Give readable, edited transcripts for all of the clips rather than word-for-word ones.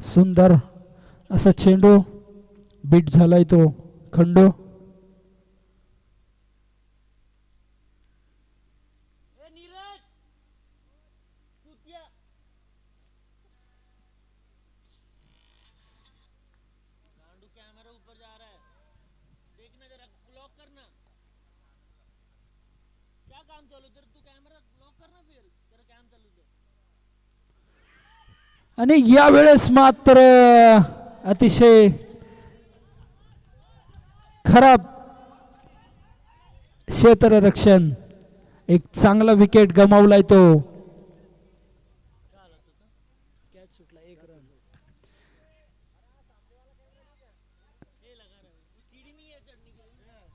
सुंदर असा चेंडू बीट झालाय तो खंडू. आणि यावेळेस मात्र अतिशय खराब क्षेत्ररक्षण. एक चांगला विकेट गमावलाय तो.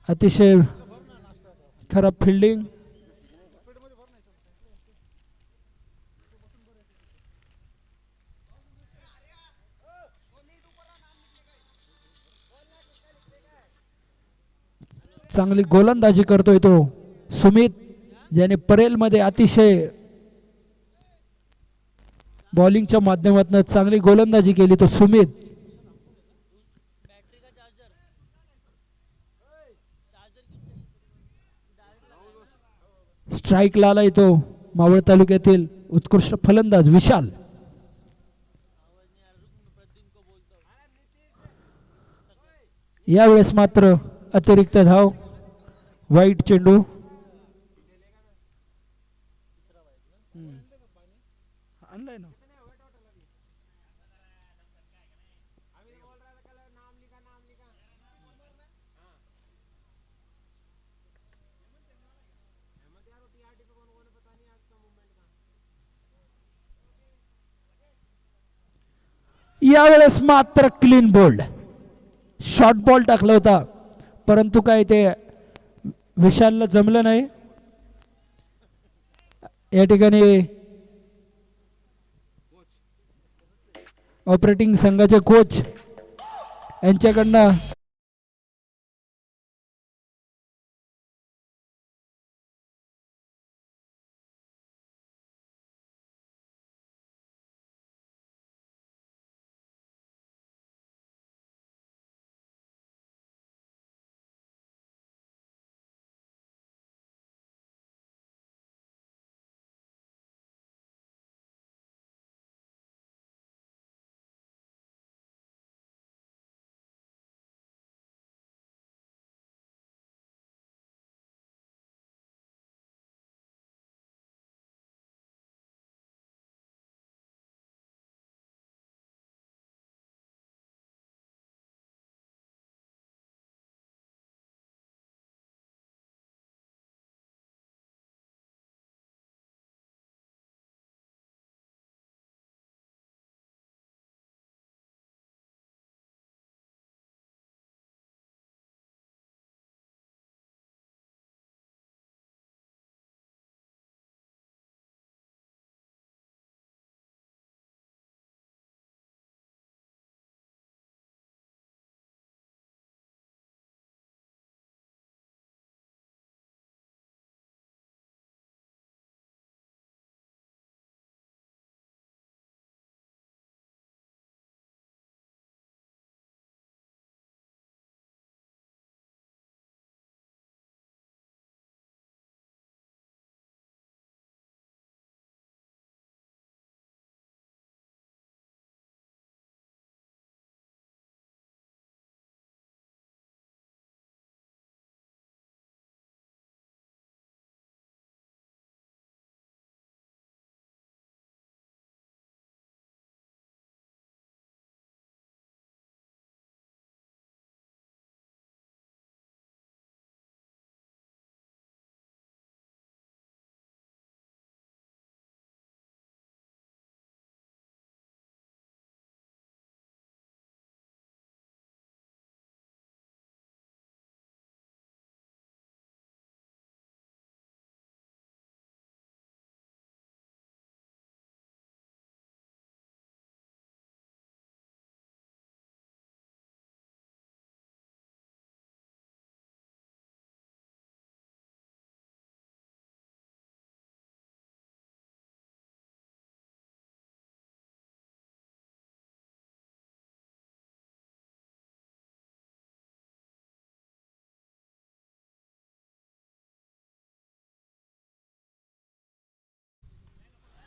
अतिशय खराब फिल्डिंग. चांगली गोलंदाजी करतोय तो सुमित, ज्याने परेल मध्ये अतिशय बॉलिंगच्या माध्यमातून चांगली गोलंदाजी केली. तो सुमित स्ट्राइक लालाय तो मावळ तालुक्यातील उत्कृष्ट फलंदाज विशाल. यावेळेस मात्र अतिरिक्त धाव, वाईट चेंडू. यावेळेस मात्र क्लीन बोल्ड. शॉर्ट बॉल टाकला होता परंतु काय ते विशालला जमलं नाही. या ठिकाणी ऑपरेटिंग संघाचे कोच यांच्याकडनं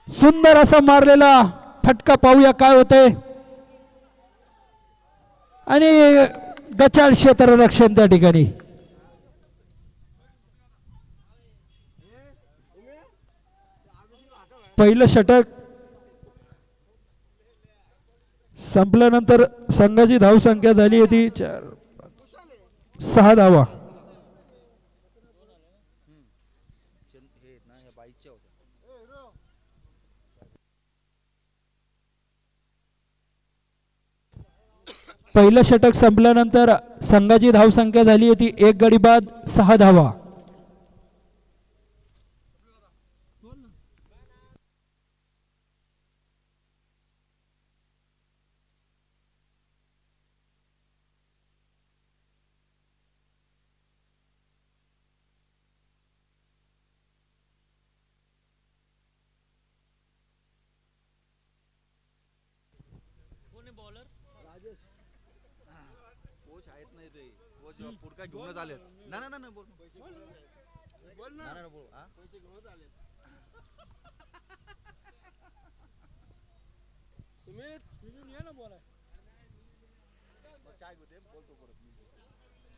सुंदर असा मारलेला फटका पाहूया काय होते आणि गचाळ क्षेत्ररक्षण त्या ठिकाणी. पहिलं षटक संपल्यानंतर संघाची धावसंख्या झाली होती 6 धावा. पहिलं षटक संपल्यानंतर संघाची धावसंख्या झाली होती 1 गडी बाद 6 धावा. घेऊन आले ना ना ना बोल बोल ना बोल हा पैसे घेऊन आले सुमित घेऊन ये ना बोला चाय घेते बोलतो परत मी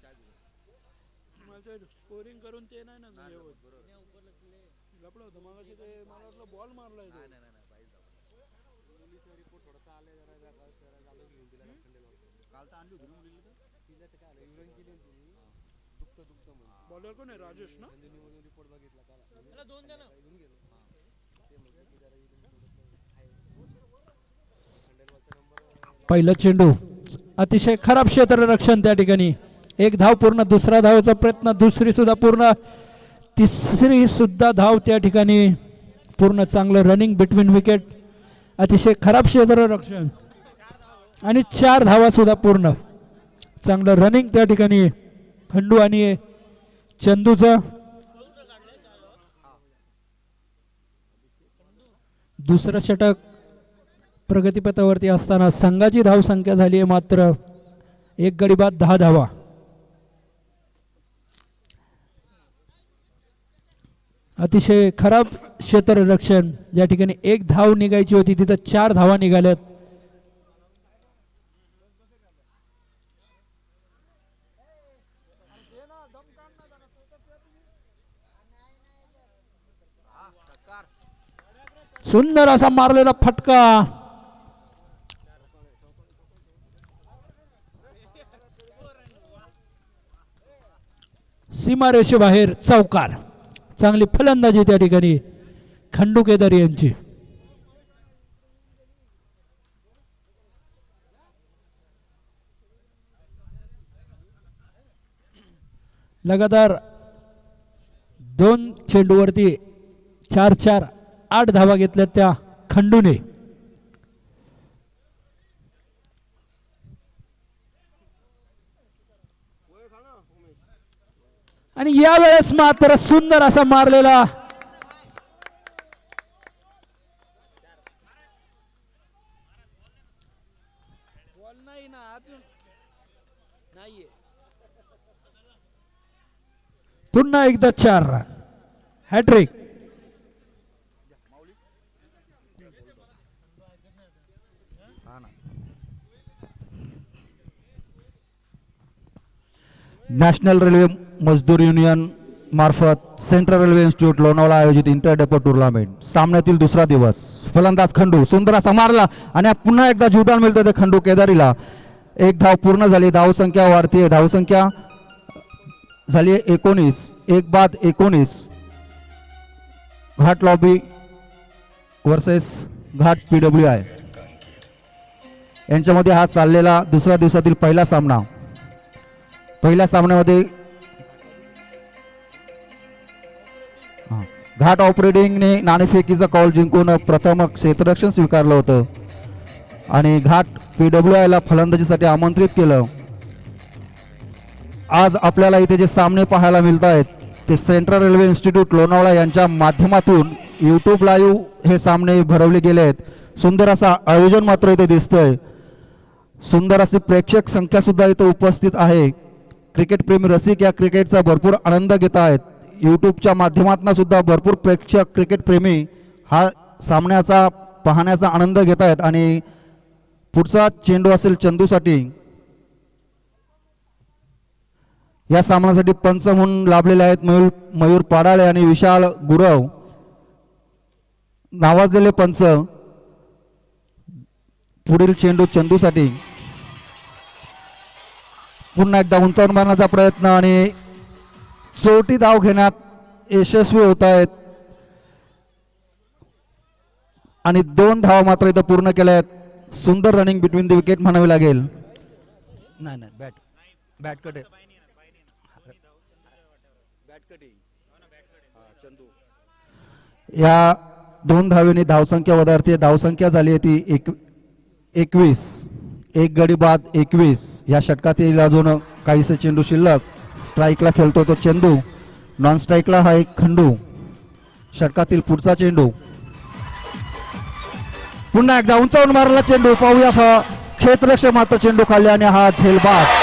चाय घेते माझं स्कोरिंग करून ते नाही ना लपडं होतं मगाशी ते मला वाटलं बॉल मारलाय नाही नाही नाही पाहिजे मुलीचा रिपोर्ट थोडासा आलाय जरा झालं घेऊन दिला काल तर आणली होती ना मुलीला तिला तर काय आलं युरिन केली होती दुखतं म्हणून बॉलर कोण आहे राजेश ना रिपोर्ट बघितला काल त्याला 2 द्या ना घेऊन गेलो ते म्हणजे की जरा युरिन थोडंसं नंबर. पहिला चेंडू अतिशय खराब क्षेत्ररक्षण त्या ठिकाणी. 1 धाव पूर्ण. दुसरा धावाचा प्रयत्न. दुसरी सुद्धा पूर्ण. तिसरी सुद्धा धाव त्या ठिकाणी पूर्ण. चांगलं रनिंग बिटवीन विकेट. अतिशय खराब क्षेत्ररक्षण आणि 4 धावा सुद्धा पूर्ण. चांगलं रनिंग त्या ठिकाणी खंडू आणि चंदूचं. दुसरं षटक प्रगतीपथावरती असताना संघाची धावसंख्या झाली आहे मात्र 1 गडी बाद 10 धावा. अतिशय खराब क्षेत्ररक्षण. ज्या ठिकाणी 1 धाव निघायची होती तिथं 4 धावा निघाल्यात. सुंदर असा मारलेला फटका. सीमारेषेबाहेर चौकार. चांगली फलंदाजी त्या ठिकाणी खंडू केदारी यांची. लगातार 2 चेंडूवरती 4-4 8 धावा घेतल्या त्या खंडूने. आणि यावेळेस मात्र सुंदर असा मारलेला पुन्हा एकदा 4 रन. हॅट्रिक. नॅशनल रेल्वे मजदूर युनियन मार्फत सेंट्रल रेल्वे इन्स्टिट्यूट लोणावळा आयोजित इंटर डेपो टुर्नामेंट सामन्यातील दुसरा दिवस. फलंदाज खंडू सुंदर असा मारला आणि पुन्हा एकदा जीवदान मिळतं ते खंडू केदारीला. 1 धाव पूर्ण झाली. धावसंख्या वाढते. धावसंख्या झाली 19. 1 बाद 19. घाट लॉबी वर्सेस घाट PWI यांच्यामध्ये हा चाललेला दुसऱ्या दिवसातील पहिला सामना. पहिल्या सामन्यामध्ये घाट ऑपरेटिंगने नाणेफेकीचा कॉल जिंकून प्रथम क्षेत्ररक्षण स्वीकारलं होतं आणि घाट PWI ला फलंदाजीसाठी आमंत्रित केलं. आज आपल्याला इथे जे सामने पाहायला मिळत आहेत ते सेंट्रल रेल्वे इन्स्टिट्यूट लोणावळा यांच्या माध्यमातून यूट्यूब लाईव्ह हे सामने भरवले गेले आहेत. सुंदर असा आयोजन मात्र इथे दिसतंय. सुंदर अशी प्रेक्षक संख्या सुद्धा इथे उपस्थित आहे. क्रिकेट प्रेमी रसिक या क्रिकेटचा भरपूर आनंद घेत आहेत. यूट्यूबच्या माध्यमातून सुद्धा भरपूर प्रेक्षक क्रिकेट प्रेमी हा सामन्याचा पाहण्याचा आनंद घेत आहेत आणि पुढचा चेंडू असेल चंदूसाठी. या सामन्यासाठी पंच म्हणून लाभलेले आहेत मयूर पाडाळे आणि विशाल गुरव, नावाजलेले पंच. पुढील चेंडू चंदूसाठी. पुन्हा एकदा उंचावून मारण्याचा प्रयत्न आणि चोटी धाव घेण्यात यशस्वी होत आहेत आणि 2 धावा मात्र इथं पूर्ण केल्या आहेत. सुंदर रनिंग बिटवीन द विकेट म्हणावी लागेल. नाही नाही बॅट बॅट कट या 2 धावेने धावसंख्या वधारते. धावसंख्या झाली आहे ती 21. एक गडी बाद 21. या षटकातील अजून काहीसे चेंडू शिल्लक. स्ट्राईकला खेळतो तो चेंडू, नॉन स्ट्राईकला हा एक खंडू. षटकातील पुढचा चेंडू. पुन्हा एकदा उंचावून मारला चेंडू. पाहूया क्षेत्ररक्षक मात्र चेंडू खाल्ले आणि हा झेलबाद.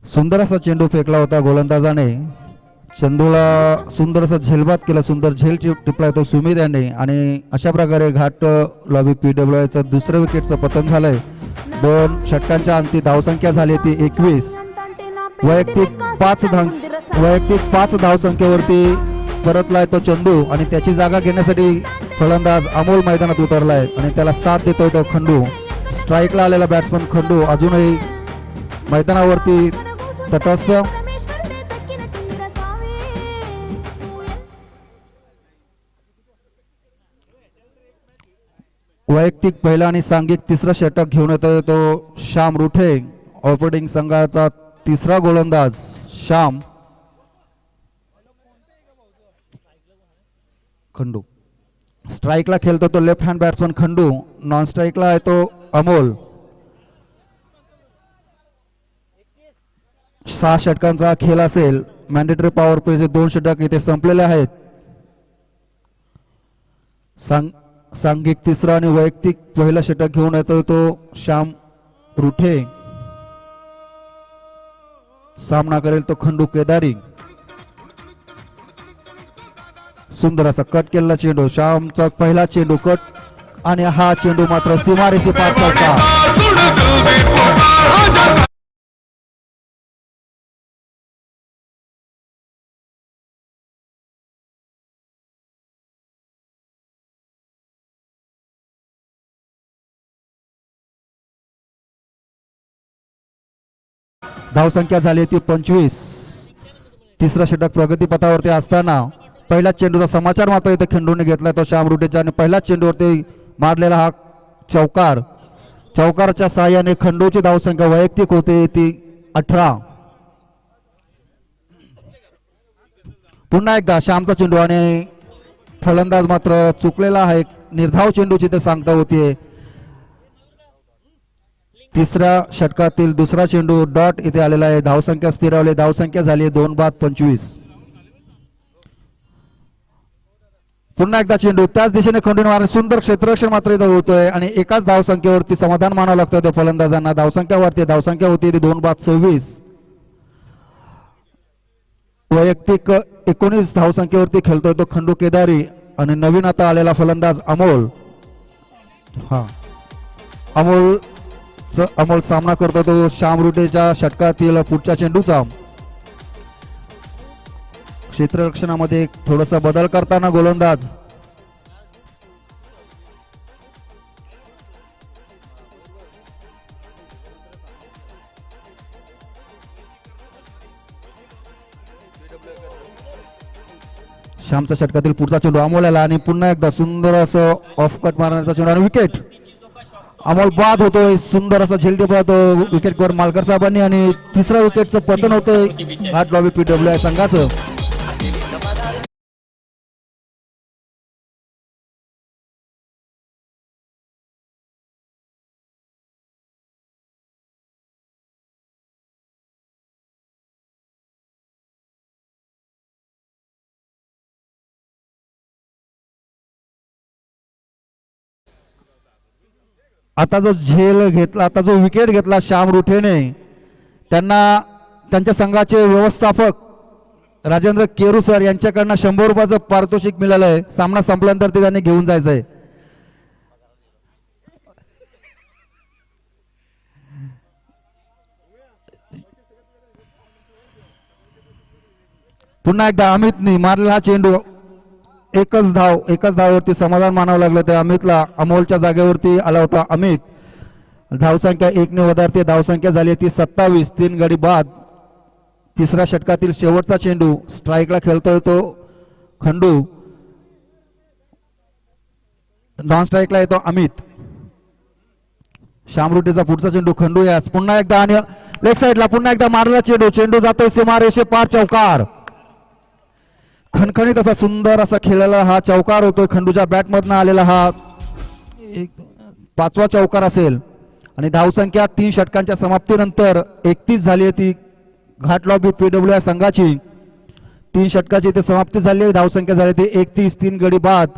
सुंदर असा चेंडू फेकला होता गोलंदाजाने. चेंडूला सुंदर असा झेलबाद केला. सुंदर झेल टिपला तो सुमित यांनी आणि अशा प्रकारे घाट लॉबी PWIचं दुसऱ्या विकेटचं पतन झालंय. 2 षटकांच्या अंती धावसंख्या झाली ती 21. वैयक्तिक 5 धावसंख्येवरती परतलाय तो चेंडू आणि त्याची जागा घेण्यासाठी फलंदाज अमोल मैदानात उतरलाय आणि त्याला साथ देतोय तो खंडू. स्ट्राईकला आलेला बॅट्समन खंडू अजूनही मैदानावरती तटस्थ. वैयक्तिक पहिला आणि सांघिक तिसरा षटक घेऊन येतोय तो श्याम रुठे. ऑपरेटिंग संघाचा तिसरा गोलंदाज श्याम. खंडू स्ट्राईकला खेळतो तो left hand batsman Khandu. Non स्ट्राईकला आहे तो अमोल. 6 षटकांचा खेळ असेल. मॅन्डेटरी पॉवर प्लेचे 2 षटक इथे संपलेले आहेत. सांघिक तिसरा आणि वैयक्तिक पहिला षटक घेऊन येतो तो श्याम रुठे. सामना करेल तो खंडू केदारी. सुंदर असा कट केलेला चेंडू. श्यामचा पहिला चेंडू कट आणि हा चेंडू मात्र सीमारेषे पार करता. धावसंख्या झाली ती 25. तिसरा षटक प्रगतीपथावरती असताना पहिल्या चेंडूचा समाचार मात्र इथे खंडूने घेतला तो श्याम रुटेचा आणि पहिल्या चेंडूवरती मारलेला हा चौकार. चौकारच्या साहाय्याने खंडूची धावसंख्या वैयक्तिक होते ती 18. पुन्हा एकदा श्यामचा चेंडू आणि फलंदाज मात्र चुकलेला आहे. निर्धाव चेंडूची ते सांगता होतीये. तिसऱ्या षटकातील दुसरा चेंडू डॉट इथे आलेला आहे. धावसंख्या स्थिरावली. धावसंख्या झाली आहे 2 बाद 25. पुन्हा एकदा चेंडू त्याच दिशेने खंडून मारणे. सुंदर क्षेत्ररक्षण मात्र इथं होतोय आणि एकाच धावसंख्येवरती समाधान मानावं लागतं त्या फलंदाजांना. धावसंख्या होती 2 बाद 26. वैयक्तिक 19 धावसंख्येवरती खेळतोय तो खंडू केदारी आणि नवीन आता आलेला फलंदाज अमोल. हा अमोल सामना करतो तो श्याम रुटेच्या षटकातील पुढच्या चेंडूचा. क्षेत्ररक्षणामध्ये थोडासा बदल करताना गोलंदाज. श्यामच्या षटकातील पुढचा चेंडू अमोलला आणि पुन्हा एकदा सुंदर असं ऑफ कट मारण्याचा चेंडू आणि विकेट. अमोल बाद होतोय, सुंदर असा झेलटे पळतो विकेट वर मालकर साहेबांनी आणि तिसऱ्या विकेटचं पतन होतंय हात लॉबी PWI संघाचं. आता जो झेल घेतला, आता जो विकेट घेतला श्याम रुठेने, त्यांना त्यांच्या संघाचे व्यवस्थापक राजेंद्र केरू सर यांच्याकडनं 100 रुपयाचं पारितोषिक मिळालंय. सामना संपल्यानंतर ते त्यांनी घेऊन जायचंय. पुन्हा एकदा अमितनी मारलेला हा चेंडू. एकच धाववरती समाधान मानावं लागलं त्या अमितला. अमोलच्या जागेवरती आला होता अमित. धावसंख्या 1 ने वधारते, धावसंख्या झाली ती 27. 3 गडी बाद. तिसऱ्या षटकातील शेवटचा चेंडू स्ट्राईकला खेळतोय तो खंडू. नॉन स्ट्राईकला येतो अमित. श्यामरुटीचा पुढचा चेंडू खंडू यास पुन्हा एकदा आणि लेग साईडला पुन्हा एकदा मारलेला चेंडू. चेंडू जातोय सीमारेषे पार, चौकार. खणखणीत असा सुंदर असा खेळलेला हा चौकार होतोय. खंडूच्या बॅटमधनं आलेला हा 5वा चौकार असेल. आणि धावसंख्या 3 षटकांच्या समाप्तीनंतर 31 झाली आहे ती घाट लॉबी PWI संघाची. 3 षटकाची इथे समाप्ती झाली आहे. धावसंख्या झाली ती 31. 3 गडी बाद.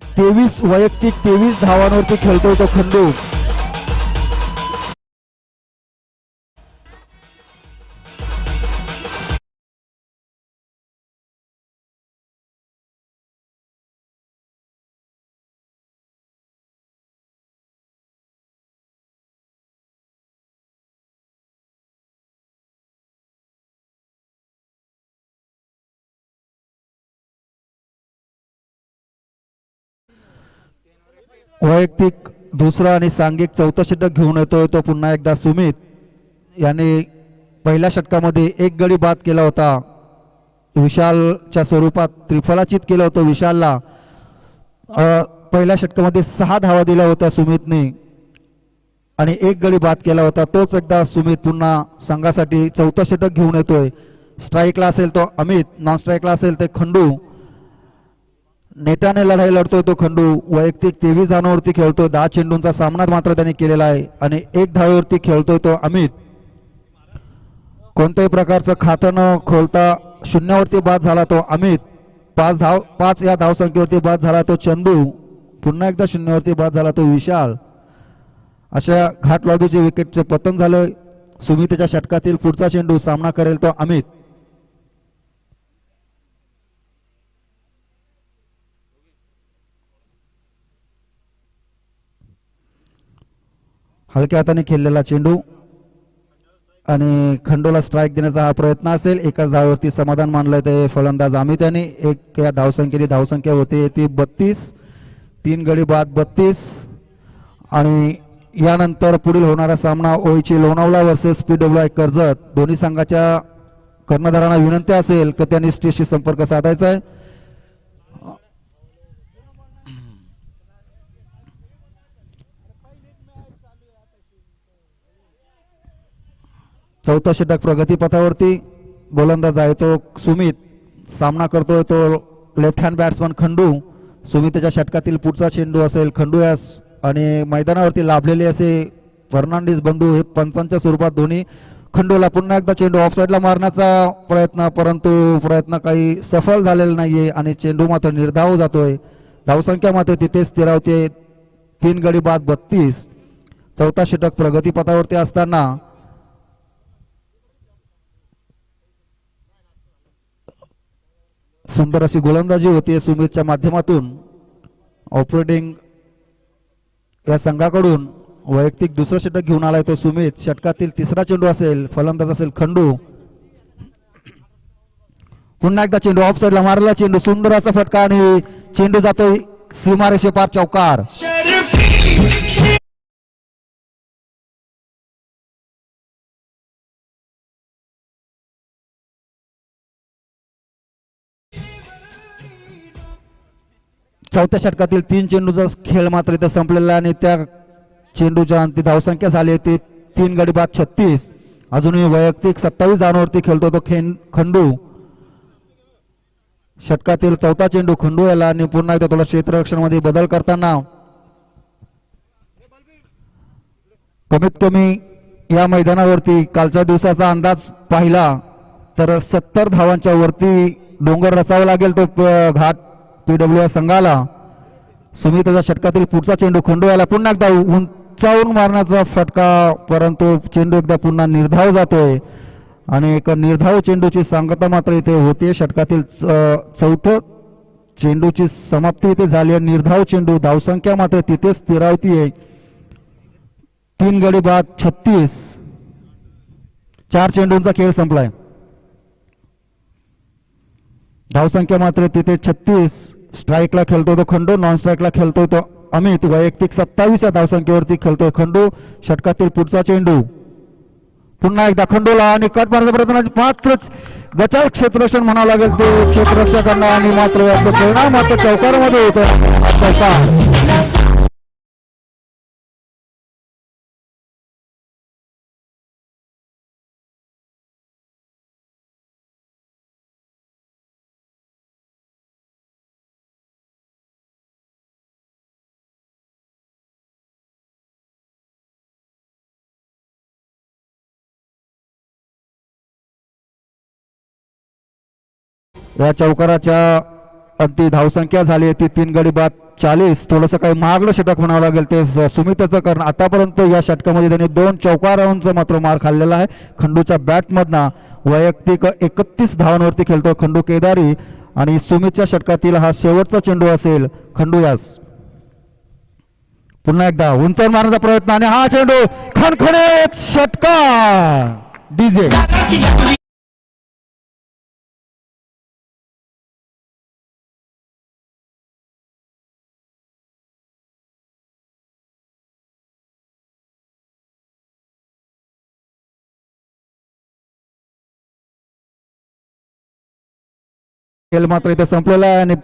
23 वैयक्तिक 23 धावांवरती खेळतोय तो खंडू. वैयक्तिक दुसरा आणि सांघिक चौथा षटक घेऊन येतोय तो पुन्हा एकदा सुमित. याने पहिल्या षटकामध्ये 1 गडी बाद केला होता. विशालच्या स्वरूपात त्रिफलाचित केलं होतं विशालला. पहिल्या षटकामध्ये 6 धावा दिल्या होत्या सुमितने आणि 1 गडी बाद केला होता. तोच एकदा सुमित पुन्हा संघासाठी चौथा षटक घेऊन येतोय. स्ट्राईकला असेल तो अमित, नॉन स्ट्राईकला असेल ते खंडू. नेटाने लढाई लढतोय तो खंडू. वैयक्तिक 23 धावांवरती खेळतोय. 10 चेंडूंचा सामना मात्र त्याने केलेला आहे आणि 1 धावेवरती खेळतोय तो अमित. कोणत्याही प्रकारचं खातं न खोलता शून्यावरती बाद झाला तो अमित. 5 या धावसंख्येवरती बाद झाला तो चंदू. पुन्हा एकदा शून्यावरती बाद झाला तो विशाल. अशा घाट लॉबीचे विकेटचे पतन झालं. सुमितच्या षटकातील पुढचा चेंडू सामना करेल तो अमित. हलक्या हाताने खेळलेला चेंडू आणि खंडूला स्ट्राईक देण्याचा हा प्रयत्न असेल. एकाच धावेवरती समाधान मानलंय ते फलंदाज अमित यांनी. एक या धावसंख्येची धावसंख्या होती ती 32. 3 गडी बाद 32. आणि यानंतर पुढील होणारा सामना ओळीची लोणावळा वर्सेस PWI कर्जत. दोन्ही संघाच्या कर्णधारांना विनंती असेल की त्यांनी स्टेजशी संपर्क साधायचा आहे. चौथा षटक प्रगतीपथावरती. गोलंदाज आहे तो सुमित. सामना करतोय तो लेफ्ट हँड बॅट्समन खंडू. सुमितच्या षटकातील पुढचा चेंडू असेल खंडू यास आणि मैदानावरती लाभलेले असे फर्नांडिस बंधू हे पंचांच्या स्वरूपात दोन्ही. खंडूला पुन्हा एकदा चेंडू ऑफसाईडला मारण्याचा प्रयत्न, परंतु प्रयत्न काही सफल झालेला नाहीये आणि चेंडू मात्र निर्धाव जातोय. धावसंख्या मात्र तिथेच स्थिरावते. 3 गडी बाद 32. चौथा षटक प्रगतीपथावरती असताना सुंदर अशी गोलंदाजी होती सुमितच्या माध्यमातून. ऑपरेटिंग या संघाकडून वैयक्तिक दुसरं षटक घेऊन आलाय तो सुमित. षटकातील तिसरा चेंडू असेल, फलंदाज असेल खंडू. पुन्हा एकदा चेंडू ऑफ साईडला मारला चेंडू, सुंदर असा फटका आणि चेंडू जातोय सीमारेषे पार चौकार. चौथ्या षटकातील 3 चेंडूचा खेळ मात्र इथं संपलेला आहे आणि त्या चेंडूच्या अंती धावसंख्या झाली ती 3 गडी बाद 36. अजूनही वैयक्तिक 27 धावांवरती खेळतो तो खंडू. षटकातील चौथा चेंडू खंडू याला आणि पुन्हा एकदा थोडा क्षेत्ररक्षण मध्ये बदल करताना कमीत कमी या मैदानावरती कालच्या दिवसाचा अंदाज पाहिला तर 70 धावांच्या वरती डोंगर रचावा लागेल तो घाट PWI संघाला. सुमितच्या षटकातील पुढचा चेंडू खंडू याला पुन्हा एकदा उंचावून मारण्याचा फटका, परंतु चेंडू एकदा पुन्हा निर्धाव जातोय आणि एक निर्धाव चेंडूची सांगता मात्र इथे होते. षटकातील चौथं चेंडूची समाप्ती इथे झाली आहे. निर्धाव चेंडू, धावसंख्या मात्र तिथेच स्थिरावतीये. 3 गडी बाद 36. 4 चेंडूंचा खेळ संपलाय. धावसंख्या मात्र तिथे 36. स्ट्राईकला खेळतो तो खंडू, नॉन स्ट्राईकला खेळतोय तो अमित. वैयक्तिक 27 या धावसंख्येवरती खेळतोय खंडू. षटकातील पुढचा चेंडू पुन्हा एकदा खंडूला आणि कट मारण्याचा प्रयत्न, मात्र गचाळ क्षेत्ररक्षण म्हणावं लागेल ते क्षेत्ररक्षकांना आणि मात्र याचा परिणाम मात्र चौकारामध्ये होतो. चौकार. या चौकाराच्या अगदी धावसंख्या झाली ती 3 गडी बाद 40. थोडंसं काही महागडं षटक म्हणावं लागेल ते सुमितचं, कारण आतापर्यंत या षटकामध्ये त्यांनी 2 चौकारांचा मात्र मार खाल्लेला आहे. खंडूच्या बॅटमधनं वैयक्तिक 31 धावांवरती खेळतो खंडू केदारी आणि सुमितच्या षटकातील हा शेवटचा चेंडू असेल खंडू यास. पुन्हा एकदा उंचावर मारण्याचा प्रयत्न आणि हा चेंडू खणखणीत षटकार. डीजे खेळ मात्र इथे संपलेला आहे आणि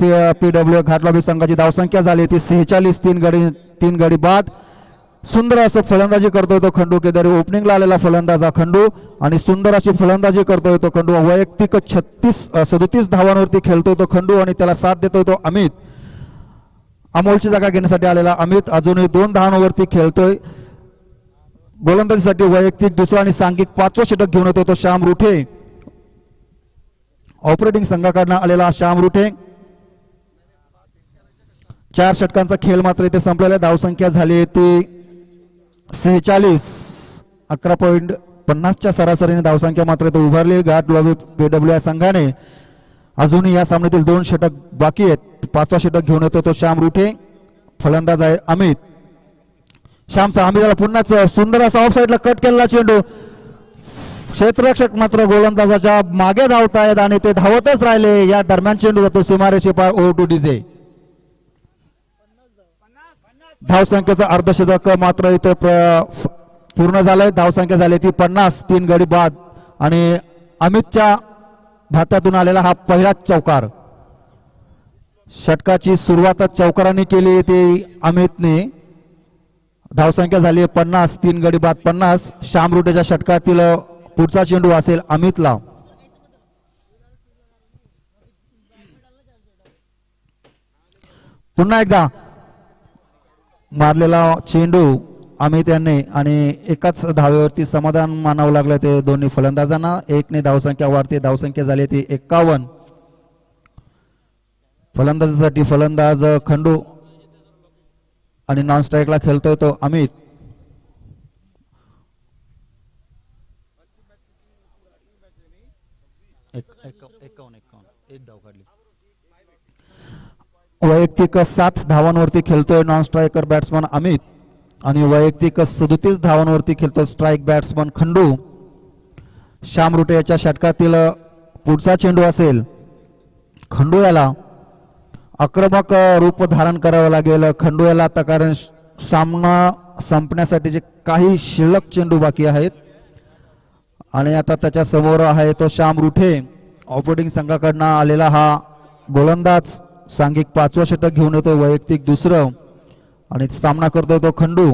PWI घाटलाबी संघाची धावसंख्या झाली ती 46. 3 गडी बाद. सुंदर असं फलंदाजी करतोय तो खंडू केदारी. ओपनिंगला आलेला फलंदाज हा खंडू आणि सुंदर अशी फलंदाजी करतोय तो खंडू. वैयक्तिक 37 धावांवरती खेळतोय तो खंडू आणि त्याला साथ देतोय तो अमित. अमोलची जागा घेण्यासाठी आलेला अमित अजूनही 2 धावांवरती खेळतोय. गोलंदाजीसाठी वैयक्तिक दुसरा आणि सांघिक 5वं षटक घेऊन येतो तो श्याम रुठे. ऑपरेटिंग संघाकडनं आलेला श्याम रुठे. 4 षटकांचा खेळ मात्र इथे संपलेला. धावसंख्या झाली ती 46. 11.50च्या सरासरीने धावसंख्या मात्र इथे उभारली घाट लॉबी PWI संघाने. अजूनही या सामन्यातील 2 षटक बाकी आहेत. 5वा षटक घेऊन येतो तो श्याम रुठे. फलंदाज आहे अमित. श्यामचा अमितला पुन्हा सुंदर असा ऑफ साईडला कट केलेला चेंडू. क्षेत्ररक्षक मात्र गोलंदाजाच्या मागे धावतायत आणि ते धावतच राहिले. या दरम्यान चेंडू जातो सीमारेषे पार. Over two DJ. धावसंख्येचा अर्धशतक मात्र इथे पूर्ण झालंय. धावसंख्या झाली ती 50. 3 गडी बाद आणि अमितच्या भात्यातून आलेला हा पहिलाच चौकार. षटकाची सुरुवातच चौकारांनी केली ती अमितने. धावसंख्या झाली 50. 3 गडी बाद 50. श्याम रुटेच्या षटकातील पुढचा चेंडू असेल अमितला. पुन्हा एकदा मारलेला चेंडू अमित यांनी आणि एकाच धावेवरती समाधान मानावं लागलं ते दोन्ही फलंदाजांना. 1ने धावसंख्या वाढते. धावसंख्या झाली ती 51. फलंदाजीसाठी फलंदाज खंडू आणि नॉन स्ट्राईकला खेळतोय तो अमित. वैयक्तिक 7 धावांवरती खेळतोय नॉन स्ट्रायकर बॅट्समन अमित. आणि वैयक्तिक 37 धावांवरती खेळतो स्ट्राईक बॅट्समन खंडू. श्याम रुटे याच्या षटकातील पुढचा चेंडू असेल. खंडू याला आक्रमक रूप धारण करावं लागेल खंडू याला आता, कारण सामना संपण्यासाठीचे काही शिल्लक चेंडू बाकी आहेत. आणि आता त्याच्या समोर आहे तो श्याम रुठे, ऑपरेटिंग संघाकडनं आलेला हा गोलंदाज. सांघिक 5वं षटक घेऊन येतो, वैयक्तिक 2रं. आणि सामना करतोय तो खंडू.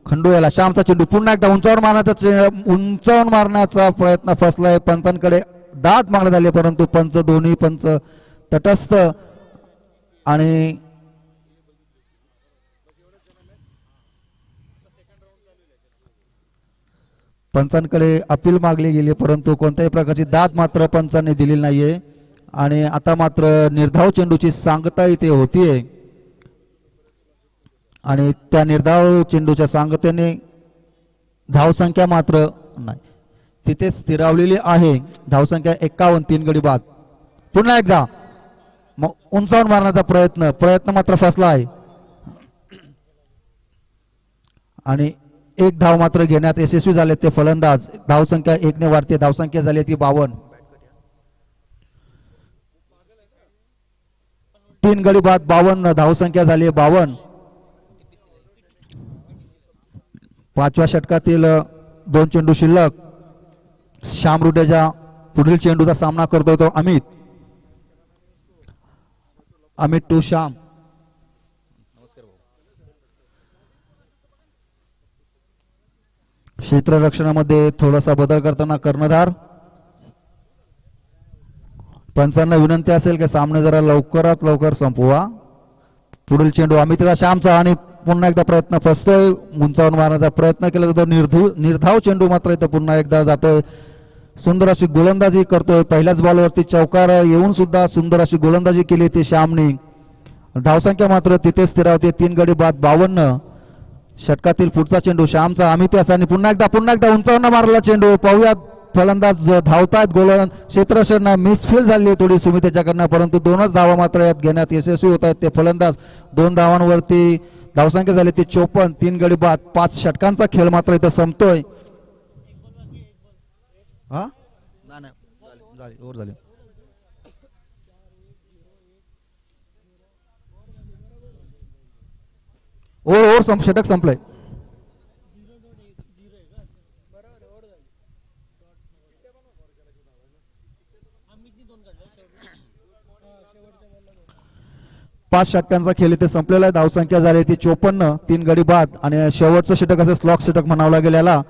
खंडू याला श्यामचा चेंडू पुन्हा एकदा उंचावून मारण्याचा प्रयत्न फसलाय. पंचांकडे दाद मागण्यात आले, परंतु दोन्ही पंच तटस्थ आणि पंचांकडे अपील मागली गेली, परंतु कोणत्याही प्रकारची दाद मात्र पंचांनी दिलेली नाहीये. आणि आता मात्र निर्धाव चेंडूची सांगता इथे होतीये आणि त्या निर्धाव चेंडूच्या सांगतेने धावसंख्या मात्र नाही तिथे स्थिरावलेली आहे. धावसंख्या 51, 3 गडी बाद. पुन्हा एकदा उंचावून मारण्याचा प्रयत्न मात्र फसला आहे आणि 1 धाव मात्र घेण्यात यशस्वी झाले ते फलंदाज. धावसंख्या 1 ने वाढते, धावसंख्या झाली ती 52. 3 गडी बाद 52, धावसंख्या झाली 52. 5व्या षटकातील 2 चेंडू शिल्लक. श्याम रुटेच्या पुढील चेंडूचा सामना करतोय तो अमित टू श्याम. क्षेत्ररक्षणामध्ये थोडासा बदल करताना कर्णधार. पंचांना विनंती असेल की सामने जरा लवकरात लवकर संपवा. पुढील चेंडू अमितचा श्यामचा आणि पुन्हा एकदा प्रयत्न फसतोय. उंचावून मारण्याचा प्रयत्न केला जातो, निर्धाव चेंडू मात्र इथं पुन्हा एकदा जातोय. सुंदर अशी गोलंदाजी करतोय. पहिल्याच बॉलवरती चौकार येऊन सुद्धा सुंदर अशी गोलंदाजी केली ती श्यामने. धावसंख्या मात्र तिथे स्थिरावते, 3 गडी बाद 52. षटकातील पुढचा चेंडू श्यामचा अमित आणि पुन्हा एकदा उंचावून मारला चेंडू. पाहूयात फलंदाज धावतायत. गोलंदाज क्षेत्ररक्षण मिसफील झाली थोडी सुमित याच्याकडनं, परंतु 2च धावा मात्र यात घेण्यात यशस्वी होत आहेत ते फलंदाज. 2 धावांवरती धावसंख्या झाली ती 54, 3 गडी बाद. 5 षटकांचा खेळ मात्र इथं संपतोय. हा झाली ओव्हर झाली. ओव्हर षटक संपलंय. पाच षटकांचा खेळ इथे संपलेला आहे. धावसंख्या झाली ती 54, 3 गडी बाद. आणि शेवटचं षटक असं स्लॉक षटक म्हणावं लागेल याला.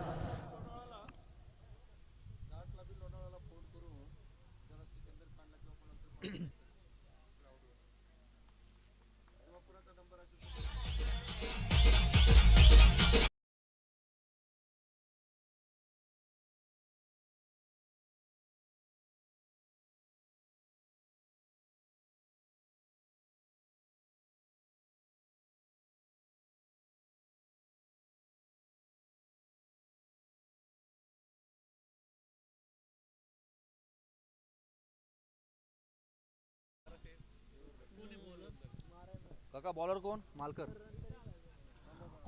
काका बॉलर कोण? मालकर.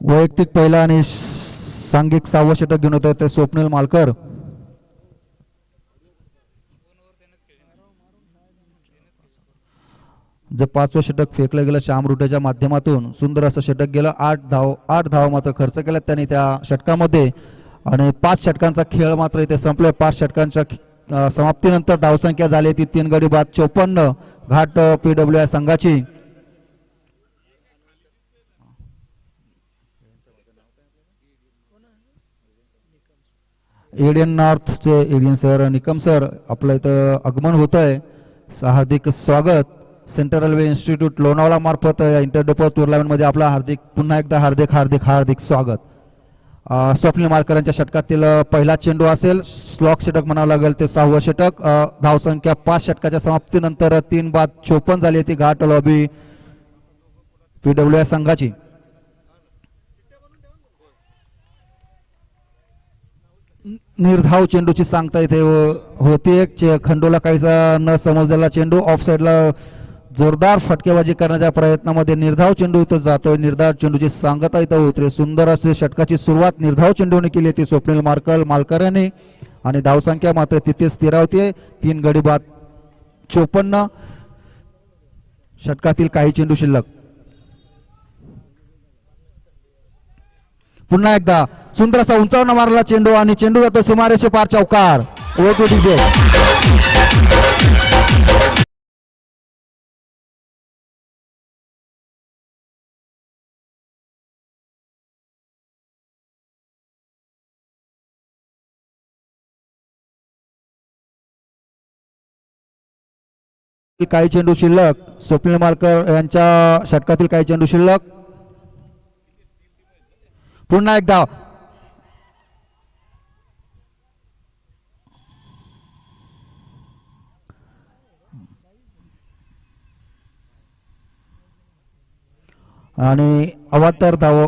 वैयक्तिक पहिला आणि सांघिक 6वं षटक घेऊन होते ते स्वप्नील मालकर. जे 5वं षटक फेकलं गेलं श्याम रुटेच्या माध्यमातून. सुंदर असं षटक गेलं. 8 धाव मात्र खर्च केला त्यांनी त्या षटकामध्ये. आणि 5 षटकांचा खेळ मात्र इथे संपले. 5 षटकांच्या समाप्तीनंतर धावसंख्या झाली ती 3 गडी बाद 54. घाट PWI संघाची. एडियन नॉर्थचे एडियन सर निकम सर आपलं इथं आगमन होत आहे. हार्दिक स्वागत. सेंट्रल रेल्वे इन्स्टिट्यूट लोणावळा मार्फत या इंटरडेपो टुर्नामेंटमध्ये आपला पुन्हा एकदा हार्दिक स्वागत. स्वप्नील मालकरांच्या षटकातील पहिला चेंडू असेल. स्लॉक षटक म्हणावं लागेल ते 6वं षटक. धावसंख्या 5 षटकाच्या समाप्तीनंतर 3 बाद 54 झाली ती घाट लॉबी PWI संघाची. निर्धाव चेंडूची सांगता इथे होती. खंडूला काहीसा न समजलेला चेंडू ऑफ साईडला जोरदार फटकेबाजी करण्याच्या प्रयत्नामध्ये निर्धाव चेंडू इथं जातोय. निर्धाव चेंडूची सांगता इथं होते. सुंदर असे षटकाची सुरुवात निर्धाव चेंडूने केली होती स्वप्नील मालकर यांनी आणि धावसंख्या मात्र तिथे स्थिरावते. 3 गडी बाद 54. षटकातील काही चेंडू शिल्लक. पुन्हा एकदा सुंदर असा उंचावून मारला चेंडू आणि चेंडू जातो सीमारेषे पार. चौकार. काही चेंडू शिल्लक. स्वप्नील मालकर यांच्या षटकातील काही चेंडू शिल्लक. पुन्हा एकदा आणि अवातर धाव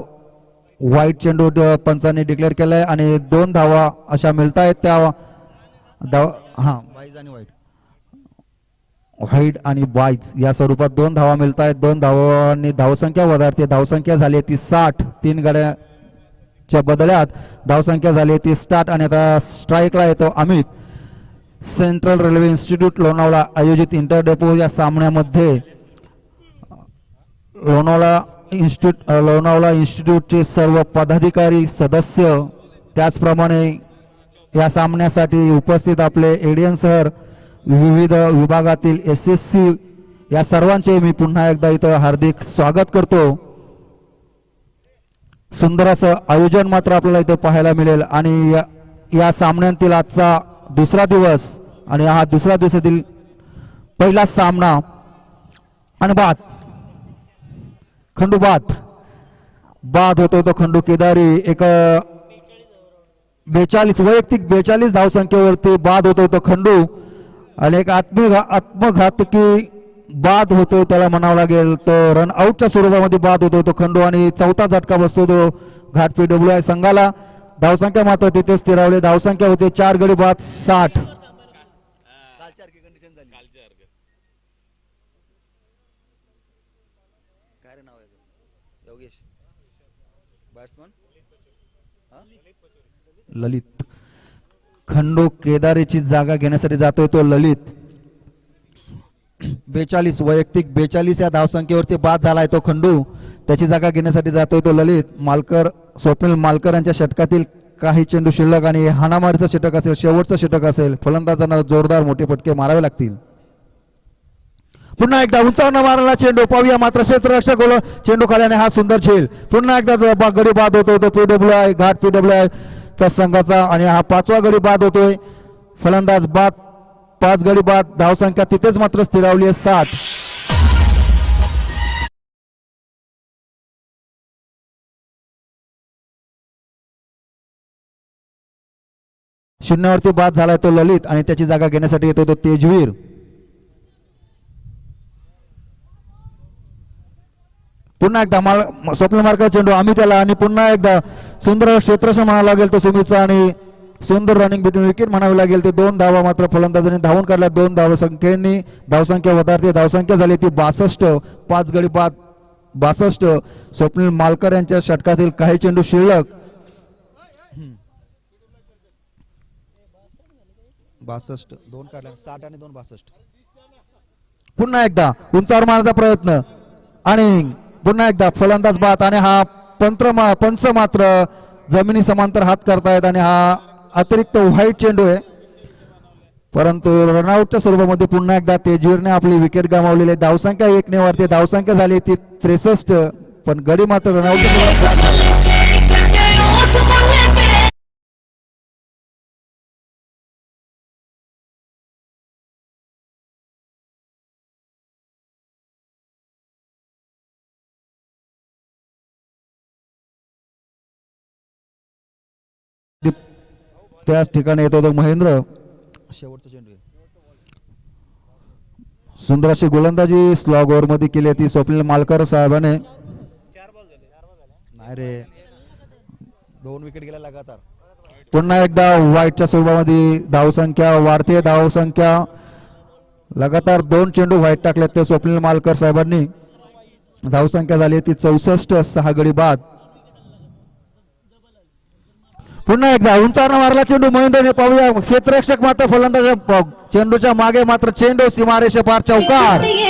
व्हाईट चेंडू पंचांनी डिक्लेअर केलाय आणि 2 धावा अशा मिळत आहेत. त्या हा व्हाईट आणि बाईज या स्वरूपात 2 धावा मिळत आहेत. 2 धावांनी धावसंख्या वधारते. धावसंख्या झाली ती 60. 3 गड्याच्या बदल्यात धावसंख्या झाली ती 60 आणि आता स्ट्राईकला येतो Amit. Central railway institute Lonavala आयोजित इंटर डेपो या सामन्यामध्ये लोणावळा इन्स्टिट्यूटचे सर्व पदाधिकारी सदस्य त्याचप्रमाणे या सामन्यासाठी उपस्थित आपले एडीएन सर, विविध विभागातील SSC या सर्वांचे मी पुन्हा एकदा इथं हार्दिक स्वागत करतो. सुंदर असं आयोजन मात्र आपल्याला इथं पाहायला मिळेल आणि या सामन्यातील आजचा दुसरा दिवस आणि हा दुसऱ्या दिवसातील पहिला सामना आणि खंडू बाद होतो तो खंडू केदारी. एक 42 वैयक्तिक 42 धावसंख्येवरती बाद होतो तो खंडू आणि एक आत्मघातकी बाद होतो त्याला म्हणावं लागेल. तो रन आउटच्या स्वरूपामध्ये बाद होतो तो खंडू आणि 4था झटका बसतो तो घाट PWI संघाला. धावसंख्या मात्र तिथे स्थिरावली. धावसंख्या होते 4 गडी बाद 60. ललित खंडू केदारीची जागा घेण्यासाठी जातोय तो ललित. 42 वैयक्तिक 42 या धावसंख्येवरती बाद झालाय तो खंडू. त्याची जागा घेण्यासाठी जातोय तो ललित. स्वप्नील मालकर यांच्या षटकातील काही चेंडू शिल्लक आणि हाणामारीचं षटक असेल, शेवटचं षटक असेल. फलंदाजांना जोरदार मोठे फटके मारावे लागतील. पुन्हा एकदा उंचावून मारला चेंडू. पाहूया मात्र क्षेत्ररक्षक चेंडू खाल्याने हा सुंदर झेल. पुन्हा एकदा गडी बाद होतो तो PWI घाट PWI चा संघाचा आणि हा 5वा गडी बाद होतोय. फलंदाज बाद 5 गडी बाद. धावसंख्या तिथेच मात्र स्थिरावली आहे 60. शून्यावरती बाद झालाय तो ललित आणि त्याची जागा घेण्यासाठी येतो तो तेजवीर. पुन्हा एकदा स्वप्नील मालकर चेंडू आम्ही त्याला आणि पुन्हा एकदा सुंदर क्षेत्ररक्षण म्हणावं लागेल तो सुमितचा आणि सुंदर रनिंग बिटवीन विकेट म्हणावी लागेल. ते 2 धावा मात्र फलंदाजांनी धावून काढल्या. 2 धावसंख्येने धावसंख्या वधारते. धावसंख्या झाली ती 62. 5 गडी बाद 62. स्वप्नील मालकर यांच्या षटकातील काही चेंडू शिल्लक. 62 2 काढल्या 60 आणि 2 62. पुन्हा एकदा उंचावर मारण्याचा प्रयत्न आणि पुन्हा एकदा फलंदाज बाद आणि हा पंच मात्र जमिनी समांतर हात करतायत आणि हा अतिरिक्त व्हाईट चेंडू आहे. परंतु रनआउटच्या स्वरूपामध्ये पुन्हा एकदा तेजवीरने आपली विकेट गमावलेली आहे. धावसंख्या 1 ने वरती. धावसंख्या झाली ती 63 पण गडी मात्र रनआउट. त्याच ठिकाणी येतो तो महेंद्र. शेवटचा चेंडू सुंदर अशी गोलंदाजी स्लॉग ओव्हर मध्ये केली होती स्वप्नील मालकर साहेबांने. नाही रे 2 विकेट गेल्या लगातार. पुन्हा एकदा व्हाईटच्या स्वरूपामध्ये धावसंख्या वाढते. धावसंख्या लगातार 2 चेंडू व्हाईट टाकले ते स्वप्नील मालकर साहेबांनी. धावसंख्या झाली ती 64. 6 गडी बाद. पुन्हा एकदा उंचावरनं मारला चेंडू महेंद्रने. पाहूया क्षेत्ररक्षक मात्र फलंदाज चेंडूच्या मागे मात्र चेंडू सीमारेषे पार चौकार. आणि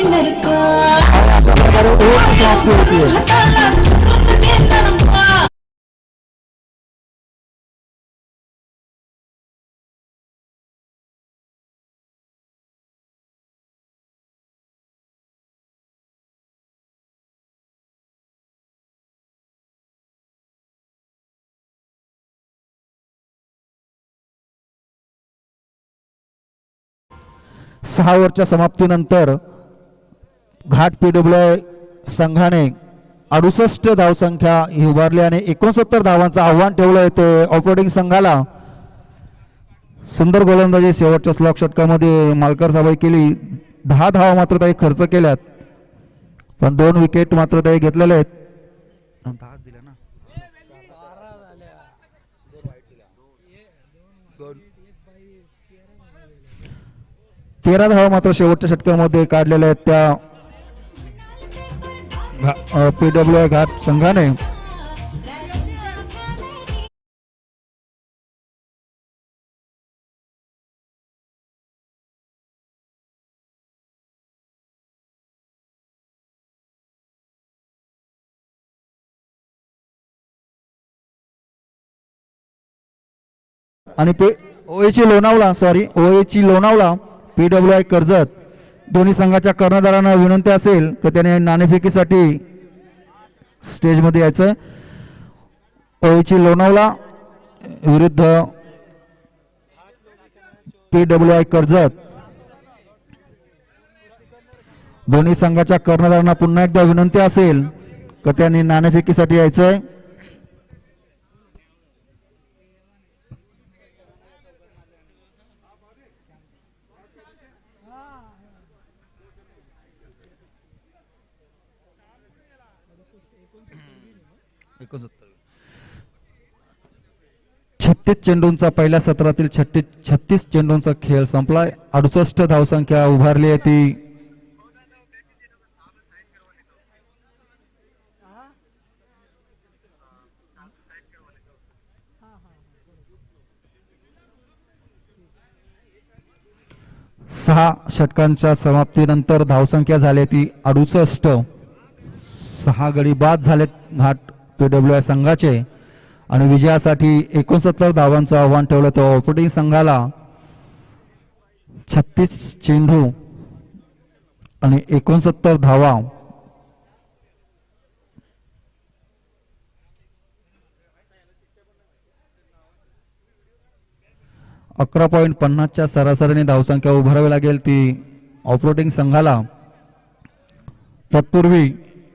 अशा प्रकारे ओव्हरची समाप्ती होतीये. 6 ओव्हरच्या समाप्तीनंतर घाट पीडब्ल्यूआय संघाने 68 धावसंख्या ही उभारली आणि 69 धावांचं आव्हान ठेवलं ते ऑपरेटिंग संघाला. सुंदर गोलंदाजी शेवटच्या स्लॉक षटकामध्ये मालकर साहेब केली. 10 धावा मात्र त्याही खर्च केल्यात, पण 2 विकेट मात्र त्याही घेतलेले आहेत. 13 धावा मात्र शेवटच्या षटकामध्ये काढलेल्या आहेत त्या पीडब्ल्यूआय घाट संघाने. आणि ओएची लोणावळा पीडब्ल्यूआय कर्जत दोन्ही संघाच्या कर्णधारांना विनंती असेल की त्याने नाणेफेकीसाठी स्टेजमध्ये यायचं. ओएची लोणावळा विरुद्ध पीडब्ल्यूआय कर्जत दोन्ही संघाच्या कर्णधारांना पुन्हा एकदा विनंती असेल की त्यांनी नाणेफेकीसाठी यायचंय. छत्तीस चेंडूंचा पहिल्या सत्रातील 36 चेंडूंचा खेळ संपलाय. 68 धावसंख्या उभारली आहे ती. सहा षटकांच्या समाप्तीनंतर धावसंख्या झाली ती 68. 6 गडी बाद झालेत घाट पीडब्ल्यूआय संघाचे आणि विजयासाठी 69 धावांचं आव्हान ठेवलं तेव्हा ऑपरेटिंग संघाला 36 चेंडू आणि 69 धावा. 11.50च्या सरासरीने धावसंख्या उभारावी लागेल ती ऑपरेटिंग संघाला. तत्पूर्वी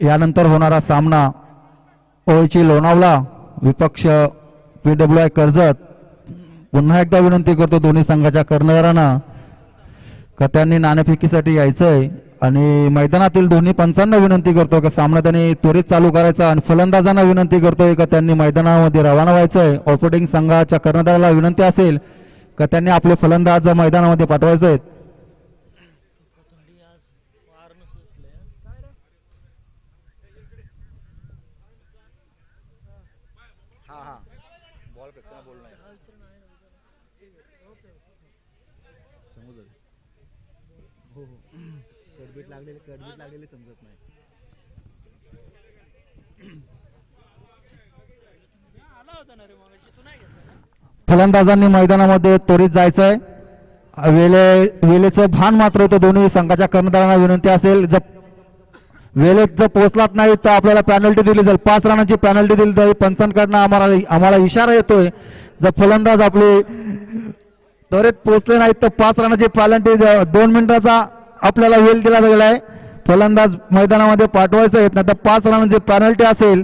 यानंतर होणारा सामना ओएची लोणावळा विपक्ष पीडब्ल्यूआय कर्जत. पुन्हा एकदा विनंती करतो दोन्ही संघाच्या कर्णधारांना का त्यांनी नाणेफेकीसाठी यायचंय आणि मैदानातील दोन्ही पंचांना विनंती करतो की सामना त्यांनी त्वरित चालू करायचा आणि फलंदाजांना विनंती करतोय का त्यांनी मैदानामध्ये रवाना व्हायचंय. ऑपरेटिंग संघाच्या कर्णधाराला विनंती असेल का त्यांनी आपले फलंदाज मैदानामध्ये पाठवायचे आहेत. समजत नाही. फलंदाजांनी मैदानामध्ये त्वरित जायचंय. वेळेचं भान मात्र इथं दोन्ही संघाच्या कर्णधारांना विनंती असेल. जर वेळेत जर पोहोचलात नाही तर आपल्याला पॅनल्टी दिली जाईल. 5 रनाची पॅनल्टी दिली जाईल. पंचांकडनं आम्हाला इशारा येतोय जर फलंदाज आपले त्वरित पोहोचले नाहीत तर 5 रनाची पॅनल्टी 2 मिनिटाचा आपल्याला वेळ दिला गेलाय. फलंदाज मैदानामध्ये पाठवायचं येत नाही तर 5 रनाची पॅनल्टी असेल.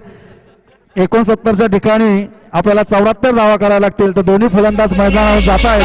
69च्या ठिकाणी आपल्याला 74 धावा कराव्या लागतील तर दोन्ही फलंदाज मैदानावर जात आहेत.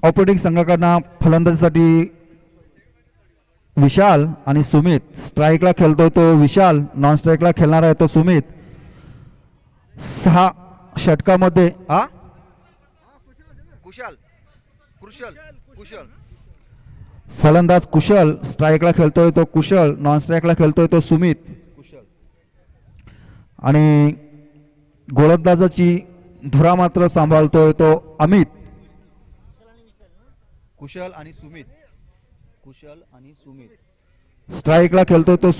ऑपरेटिंग संघाकडनं फलंदाजीसाठी विशाल आणि सुमित. स्ट्राईकला खेळतोय तो विशाल, नॉन स्ट्राईकला खेळणार आहे तो सुमित. 6 षटकामध्ये कुशल कुशल कुशल फलंदाज कुशल, स्ट्राईकला खेळतोय तो कुशल, नॉन स्ट्राईकला खेळतोय तो सुमित. कुशल आणि गोलंदाजाची धुरा मात्र सांभाळतोय तो अमित. कुशल आणि सुमित, कुशल आणि सुमित. स्ट्राईकला खेळतोय तो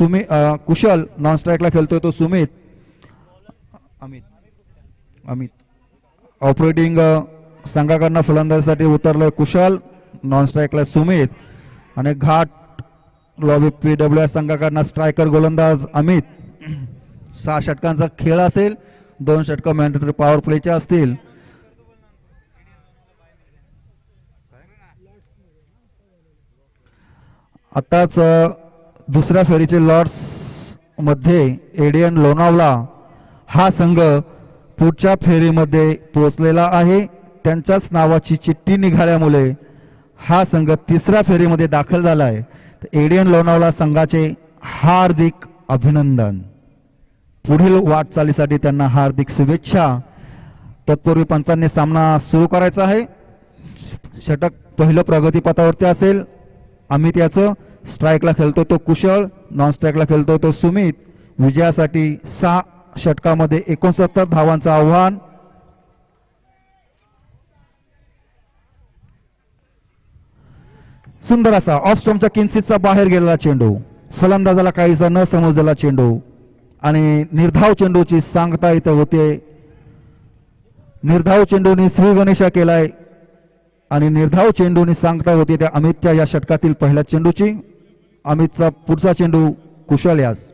कुशल, नॉन स्ट्राईकला खेळतोय तो सुमित. अमित अमित ऑपरेटिंग संघाकडनं फलंदाजीसाठी उतरलोय कुशल, नॉन स्ट्राईकला सुमित. आणि घाट लॉबी PWI संघाकडनं स्ट्रायकर गोलंदाज अमित. 6 षटकांचा खेळ असेल, 2 षटकं मॅन्डेटरी पॉवर प्लेच्या असतील. आताच दुसऱ्या फेरीचे लॉर्ड्स मध्ये एडियन लोणावला हा संघ पुढच्या फेरीमध्ये पोहोचलेला आहे. त्यांच्याच नावाची चिठ्ठी निघाल्यामुळे हा संघ 3ऱ्या फेरीमध्ये दाखल झाला आहे. एडियन लोणावला संघाचे हार्दिक अभिनंदन. पुढील वाटचालीसाठी त्यांना हार्दिक शुभेच्छा. तत्पूर्वी पंचांनी सामना सुरू करायचा आहे. षटक पहिलं प्रगतीपथावरती असेल. अमित याचं स्ट्राईकला खेळतो तो कुशल, नॉन स्ट्राईकला खेळतो तो सुमित. विजयासाठी 6 षटकामध्ये 69 धावांचं आव्हान. सुंदर असा ऑफ स्टंपच्या किंचितचा बाहेर गेलेला चेंडू, फलंदाजाला काहीसा न समजलेला चेंडू आणि निर्धाव चेंडूची सांगता इथे होते. निर्धाव चेंडूने श्री गणेशा केलाय आणि निर्धाव चेंडूने सांगता होती त्या अमितच्या या षटकातील पहिल्या चेंडूची. अमितचा पुढचा चेंडू कुशल यास.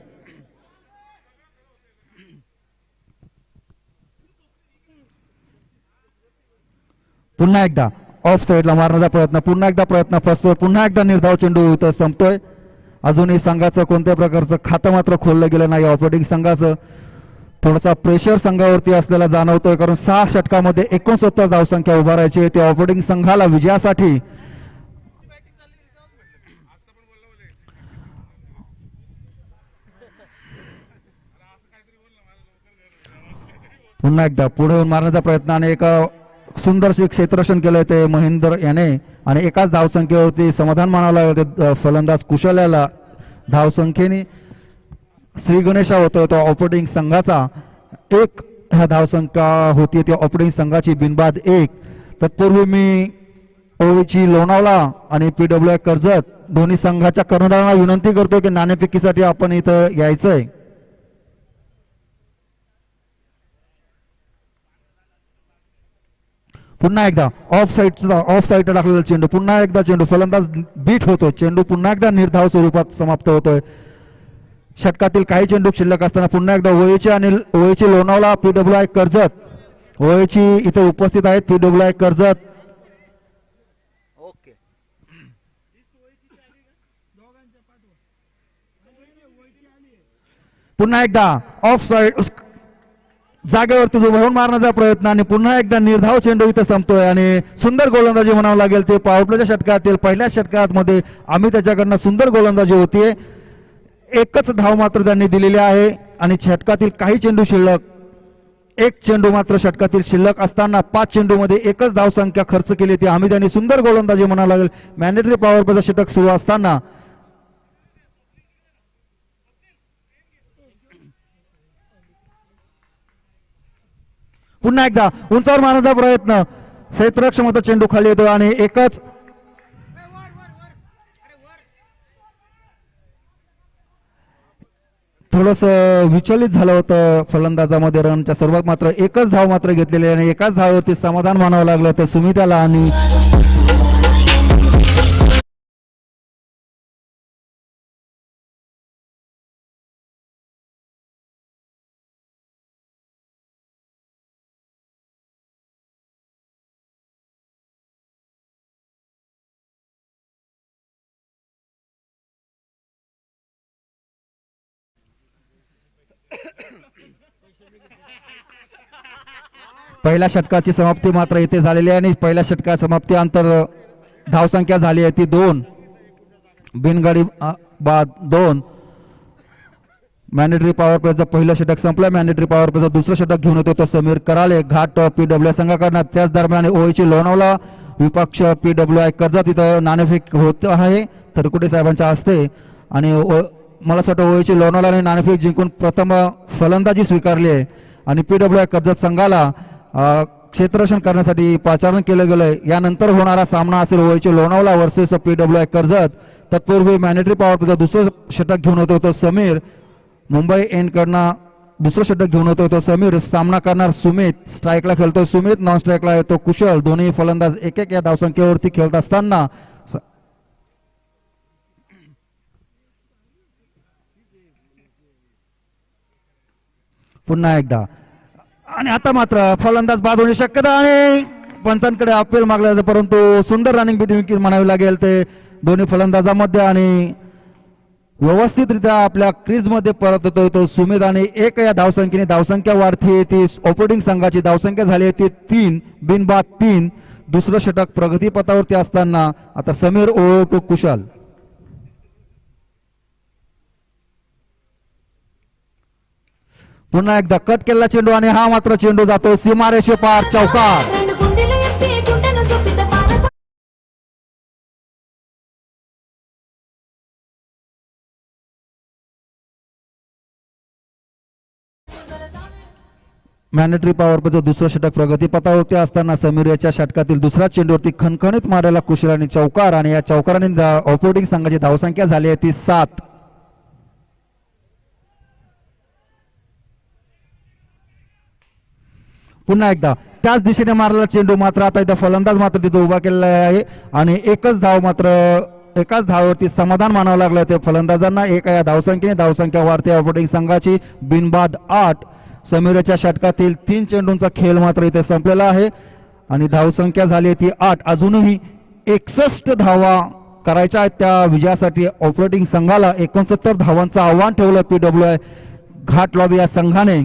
पुन्हा एकदा ऑफ साईडला मारण्याचा प्रयत्न, पुन्हा एकदा प्रयत्न फसतोय, पुन्हा एकदा निर्धाव चेंडू इथं संपतोय. अजूनही संघाचं कोणत्याही प्रकारचं खातं मात्र खोललं गेलं नाही. ऑपरेटिंग संघाचं थोडासा प्रेशर संघावरती असलेला जाणवतोय, कारण 6 षटकामध्ये 69 धावसंख्या उभारायची आहे. त्या ऑपरेटिंग संघाला विजयासाठी पुन्हा एकदा पुढे येऊन मारण्याचा प्रयत्न आणि एक सुंदरसे क्षेत्ररक्षण केलंय ते महेंद्र याने आणि एकाच धावसंख्येवरती समाधान मानावं लागलं फलंदाज कुशल याला. धावसंख्येने श्री गणेशा होतोय तो ऑपरेटिंग संघाचा. 1 ह्या धावसंख्या होती ती ऑपरेटिंग संघाची बिनबाद 1. तत्पूर्वी मी ओवीची लोणावला आणि PWI कर्जत दोन्ही संघाच्या कर्णधारांना विनंती करतो की नाणेफेकीसाठी आपण इथं यायचंय. पुन्हा एकदा ऑफ साईडला टाकलेला चेंडू, पुन्हा एकदा चेंडू, फलंदाज बीट होतो, चेंडू पुन्हा एकदा निर्धाव स्वरूपात समाप्त होतोय. षटकातील काही चेंडू शिल्लक असताना पुन्हा एकदा ओळीची लोणावला PWI कर्जत. ओळीची इथे उपस्थित आहेत PWI कर्जत. ओके पुन्हा एकदा ऑफ साईड जागेवरती उभं राहून मारण्याचा प्रयत्न आणि पुन्हा एकदा निर्धाव चेंडू इथे संपतोय आणि सुंदर गोलंदाजी म्हणावं लागेल. ते पॉवरप्लेच्या षटकातील पहिल्या षटकामध्ये आम्ही त्याच्याकडनं सुंदर गोलंदाजी होतीये. 1च धाव मात्र त्यांनी दिलेली आहे आणि षटकातील काही चेंडू शिल्लक, 1 चेंडू मात्र षटकातील शिल्लक असताना 5 चेंडूमध्ये 1च धावसंख्या खर्च केली ती आम्ही त्यांनी सुंदर गोलंदाजी म्हणावं लागेल. मॅन्डेटरी पॉवरप्लेचं षटक सुरू असताना पुन्हा एकदा उंचावर मारण्याचा प्रयत्न, क्षेत्ररक्षणाचा चेंडू खाली येतो आणि एकच थोडस विचलित झालं होतं फलंदाजामध्ये. रनच्या सर्वात मात्र 1च धाव मात्र घेतलेली आणि एकाच धावावरती समाधान मानावं लागलं तर सुमिताला आणि पहिल्या षटकाची समाप्ती मात्र इथे झालेली आहे आणि पहिल्या षटकाच्या समाप्ती अंतर धावसंख्या झाली आहे ती 2. बिनगाडी बाद 2. मॅन्डेटरी पॉवर प्लेचं पहिलं षटक संपलं. मॅन्डेटरी पॉवर प्लेचं दुसरं षटक घेऊन येतो तो समीर कराले घाट PWI संघाकडनं. त्याच दरम्यान ओळीची लोणावला विपक्ष PWI कर्जत इथं नाणेफेक होत आहे थरकुटे साहेबांच्या हस्ते आणि मला असं वाटतं ओळीची लोणावलाने नाणेफेक जिंकून प्रथम फलंदाजी स्वीकारली आहे आणि PWI कर्जत संघाला क्षेत्ररक्षण करण्यासाठी पाचारण केलं गेलंय. यानंतर होणारा सामना असेल ओळीची लोणावला वर्सेस PWI कर्जत. तत्पूर्वी मॅन्डेटरी पॉवर प्लेचं दुसरं षटक घेऊन होतो तो समीर. मुंबई एनकडनं दुसरं षटक घेऊन होतो तो समीर. सामना करणार सुमित. स्ट्राईकला खेळतो सुमित, नॉन स्ट्राईकला येतो कुशल. दोन्ही फलंदाज एक एक या धावसंख्येवरती खेळत असताना पुन्हा एकदा आणि आता मात्र फलंदाज बाद होण्याची शक्यता आणि पंचांकडे अपील मागलं जातं परंतु सुंदर रनिंग बिटवीन म्हणावी लागेल ते दोन्ही फलंदाजामध्ये आणि व्यवस्थितरित्या आपल्या क्रीजमध्ये परत येतो तो सुमित आणि एक या धावसंख्येने धावसंख्या वाढते ती ऑपोजिंग संघाची धावसंख्या झाली आहे ती 3 बिनबाद 3. दुसरं षटक प्रगतीपथावरती असताना आता समीर ओळतो कुशल. पुन्हा एकदा कट केलेला चेंडू आणि हा मात्र चेंडू जातो सीमारेषे पार चौकार. मॅन्डेटरी पॉवर प्लेचं दुसरं षटक प्रगतीपथावरती असताना समीर याच्या षटकातील दुसऱ्या चेंडूवरती खणखणीत मारायला कुशल आणि चौकार आणि या चौकाराने ऑपोजिंग संघाची धावसंख्या झाली आहे ती 7. पुन्हा एकदा त्याच दिशेने मारलेला चेंडू मात्र आता इथं फलंदाज मात्र तिथे उभा केलेला आहे आणि एकच धाव मात्र एकाच धावावरती समाधान मानावं लागलं ते फलंदाजांना. एका या धावसंख्येने धावसंख्या वाढते ऑपोजिंग संघाची बिनबाद 8. समीरच्या षटकातील 3 चेंडूंचा खेळ मात्र इथे संपलेला आहे आणि धावसंख्या झाली ती 8. अजूनही 61 धावा करायच्या आहेत त्या विजयासाठी. ऑपरेटिंग संघाला 69 धावांचं आव्हान ठेवलं PWI घाट लॉबी या संघाने.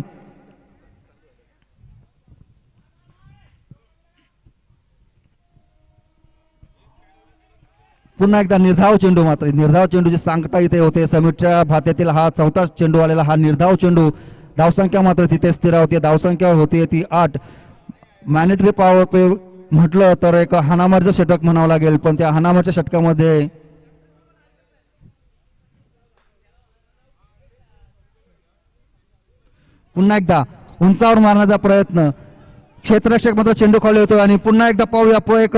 पुन्हा एकदा निर्धाव चेंडू मात्र निर्धाव चेंडूची सांगता इथे होते. समीरच्या भात्यातील हा 4था चेंडू आलेला हा निर्धाव चेंडू. धावसंख्या मात्र तिथे स्थिर होती. धावसंख्या होती ती 8. मॅन्डेटरी पॉवर प्ले म्हटलं तर एक हानामारचं षटक म्हणावं लागेल पण त्या हानामारच्या षटकामध्ये पुन्हा एकदा उंचावर मारण्याचा प्रयत्न. क्षेत्ररक्षक मात्र चेंडू खाली होतो आणि पुन्हा एकदा पाहूया एक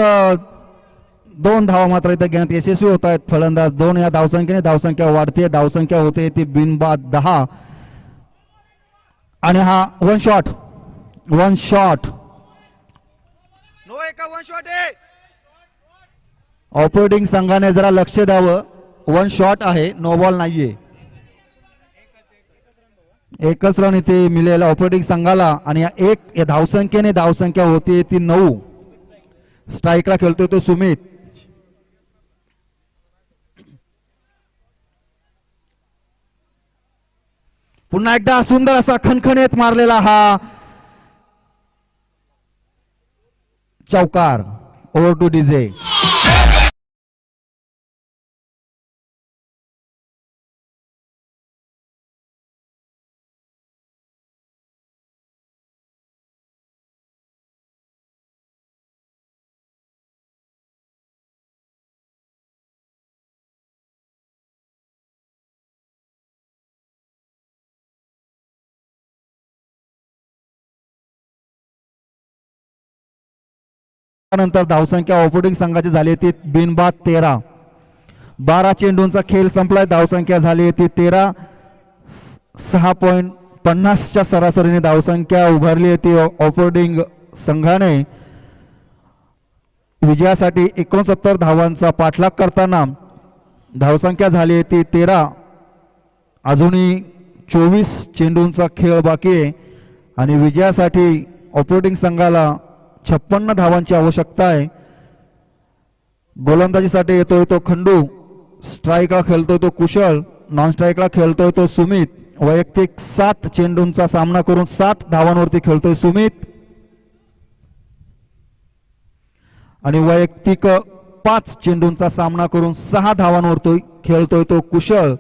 2 धावा मात्र इथे घेण्यात यशस्वी होत आहेत फलंदाज. 2 या धावसंख्येने धावसंख्या वाढते. धावसंख्या होते ती बिनबाद 10 आणि हा वन शॉट ऑपोजिंग संघाने जरा लक्ष द्यावं. 1 शॉट आहे, नो बॉल नाहीये. एकच रन इथे मिळेल ऑपोजिंग संघाला आणि या धावसंख्येने धावसंख्या होती ती 9. स्ट्राईकला खेळतोय तो सुमित. पुन्हा एकदा सुंदर असा खणखणीत मारलेला हा चौकार. Over two DJ. नंतर धावसंख्या ऑपोजिंग संघाची झाली ती बिनबाद 13. 12 चेंडूंचा खेळ संपलाय. धावसंख्या झाली ती 13. 6.50च्या सरासरीने धावसंख्या उभारली होती ऑपोजिंग संघाने. विजयासाठी 69 धावांचा पाठलाग करताना धावसंख्या झाली ती 13. अजूनही 24 चेंडूंचा खेळ बाकी आहे आणि विजयासाठी ऑपोजिंग संघाला 56 धावांची आवश्यकता आहे. गोलंदाजीसाठी येतोय तो खंडू. स्ट्राईकला खेळतोय तो कुशल. नॉन स्ट्राईकला खेळतोय तो सुमित. वैयक्तिक 7 चेंडूंचा सामना करून 7 धावांवरती खेळतोय सुमित. आणि वैयक्तिक 5 चेंडूंचा सामना करून 6 धावांवर तो खेळतोय तो कुशळ.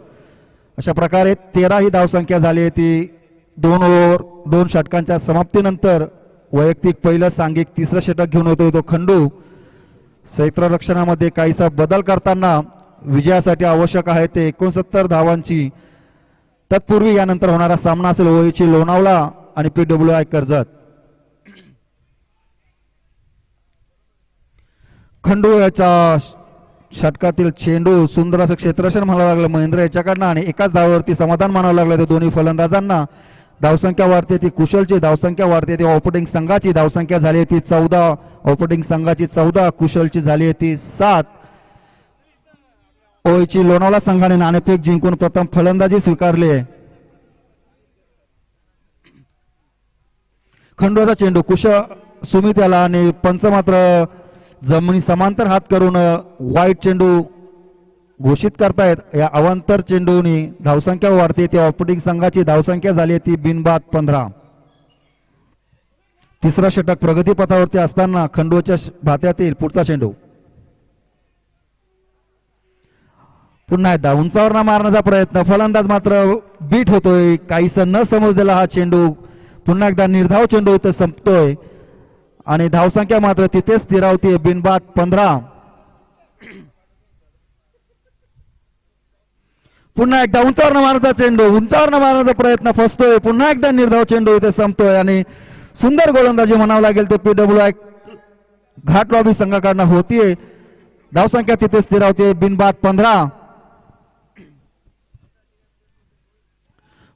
अशा प्रकारे 13 ही धावसंख्या झाली आहे ती 2 ओव्हर 2 षटकांच्या समाप्तीनंतर. वैयक्तिक पहिलं सांघिक तिसरं षटक घेऊन येतोय तो खंडू. क्षेत्ररक्षणामध्ये काहीसा बदल करताना विजयासाठी आवश्यक आहे ते 69 धावांची. तत्पूर्वी यानंतर होणारा सामना असेल ओएची लोणावळा आणि PWI कर्जत. खंडू याच्या षटकातील चेंडू सुंदर असं क्षेत्ररक्षण म्हणावं लागलं महेंद्र याच्याकडनं आणि एकाच धावावरती समाधान मानावं लागलं ते दोन्ही फलंदाजांना. धावसंख्या वाढते ती कुशलची, धावसंख्या वाढते ती ऑपरेटिंग संघाची. धावसंख्या झाली आहे ती 14, ऑपरेटिंग संघाची 14, कुशलची झाली आहे ती 7. ओएची लोणावळा संघाने नाणेफेक जिंकून प्रथम फलंदाजी स्वीकारली आहे. खंडूचा चेंडू कुशल सुमित याला आणि पंच मात्र जमिनी समांतर हात करून वाईट चेंडू घोषित करतायत. या अवांतर चेंडूनी धावसंख्या वाढते ती ऑपरेटिंग संघाची. धावसंख्या झाली ती बिनबाद 15. तिसरा षटक प्रगतीपथावरती असताना खंडूच्या भात्यातील पुढचा चेंडू पुन्हा एकदा उंचावर मारण्याचा प्रयत्न. फलंदाज मात्र बीट होतोय. काहीसा न समजलेला हा चेंडू पुन्हा एकदा निर्धाव चेंडू इथं संपतोय आणि धावसंख्या मात्र तिथेच स्थिरावते बिनबाद 15. पुन्हा एकदा उंचावर मारण्याचा चेंडू, उंचावर मारण्याचा प्रयत्न फसतोय. पुन्हा एकदा निर्धाव चेंडू इथे संपतोय आणि सुंदर गोलंदाजी म्हणावं लागेल ते PWI घाट लॉबी संघाकडनं होतीये. धावसंख्या तिथे स्थिरावते बिनबाद 15.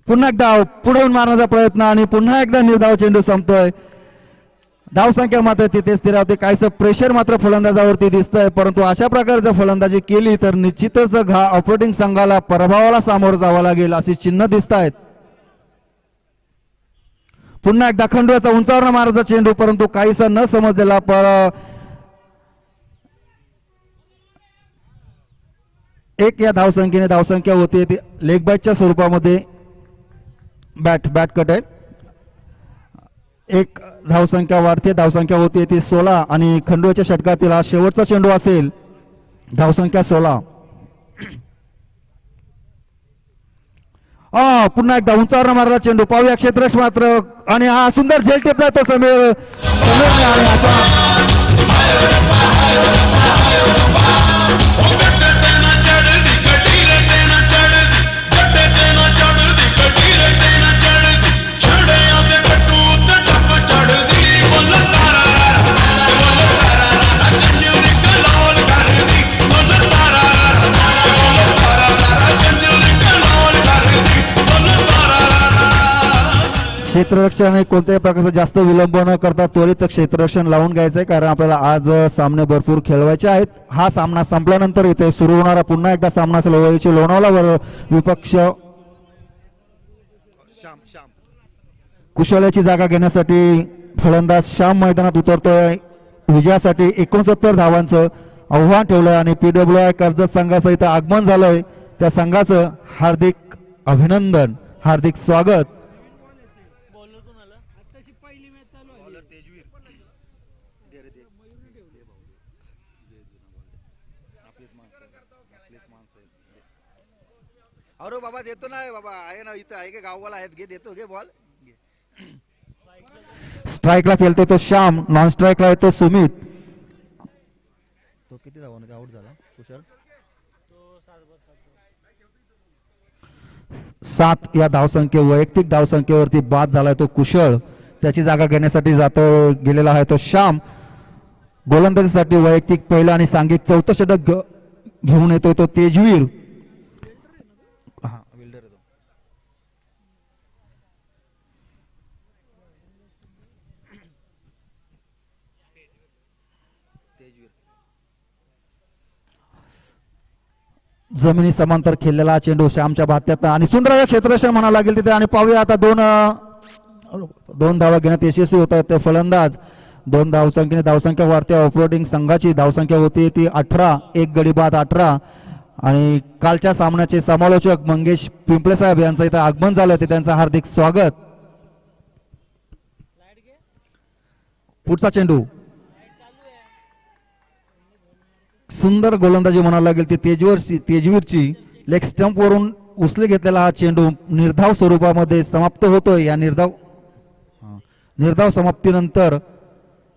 पुन्हा एकदा पुढे मारण्याचा प्रयत्न आणि पुन्हा एकदा निर्धाव चेंडू संपतोय. धावसंख्या मात्र तिथे स्थिरावते. काहीसं प्रेशर मात्र फलंदाजावरती दिसतंय, परंतु अशा प्रकारचं फलंदाजी केली तर निश्चितच ऑपरेटिंग संघाला पराभवाला सामोरं जावं लागेल अशी चिन्ह दिसत आहेत. पुन्हा एकदा खंडूचा उंचावर मारायचा चेंडू, परंतु काहीसा न समजलेला एक या धावसंख्येने धावसंख्या होती ती लेग बॅटच्या स्वरूपामध्ये बॅट कट आहे. एक धावसंख्या वाढते, धावसंख्या होती ती 16 आणि खंडूच्या षटकातील हा शेवटचा चेंडू असेल. धावसंख्या 16. पुन्हा एकदा उंचावर मारला चेंडू. पाहूया क्षेत्ररक्षक मात्र आणि हा सुंदर झेल टिपला तो समीर क्षेत्ररक्षण कोणत्याही प्रकारचा जास्त विलंब न करता त्वरित क्षेत्ररक्षण लावून घ्यायचंय, कारण आपल्याला आज सामने भरपूर खेळवायचे आहेत. हा सामना संपल्यानंतर इथे सुरू होणारा पुन्हा एकदा सामना असेल ओएची लोणावळावर विपक्ष कुशल्याची जागा घेण्यासाठी फलंदाज श्याम मैदानात उतरतोय. विजयासाठी 69 धावांचं आव्हान ठेवलंय आणि PWI कर्जत संघाचं इथं आगमन झालंय. त्या संघाचं हार्दिक अभिनंदन, हार्दिक स्वागत. अरे बाबा देतो ना बाबा, आहे ना इथं, आहे का गाववाला आहेत, घे देतो, घे बॉल. स्ट्राईकला खेळतो तो श्याम, नॉन स्ट्राईकला येतो सुमित. तो किती धावांनी आउट झाला कुशल? 7 या धावसंख्ये वैयक्तिक धावसंख्येवरती बाद झालाय तो कुशल. त्याची जागा घेण्यासाठी गेलेला आहे तो श्याम. गोलंदाजीसाठी वैयक्तिक पहिला आणि सांघिक 4थं षटक घेऊन येतोय तो तेजवीर. जमिनी समांतर खेळलेला चेंडू श्यामच्या भात्यात आणि सुंदर क्षेत्ररक्षण म्हणावं लागेल तिथे. आणि पाहूया आता दोन धावा घेण्यात यशस्वी होत आहेत ते फलंदाज. 2 धावसंख्येने धावसंख्या वाढते. ऑपरेटिंग संघाची धावसंख्या होती ती 18, एक गडी बाद 18. आणि कालच्या सामन्याचे समालोचक मंगेश पिंपळे साहेब यांचं इथं आगमन झालं, ते त्यांचं हार्दिक स्वागत. पुढचा चेंडू सुंदर गोलंदाजी म्हणावं लागेल ती तेजवीरची लेग स्टंप वरून उचले घेतलेला हा चेंडू निर्धाव स्वरूपामध्ये समाप्त होतोय. या निर्धाव समाप्तीनंतर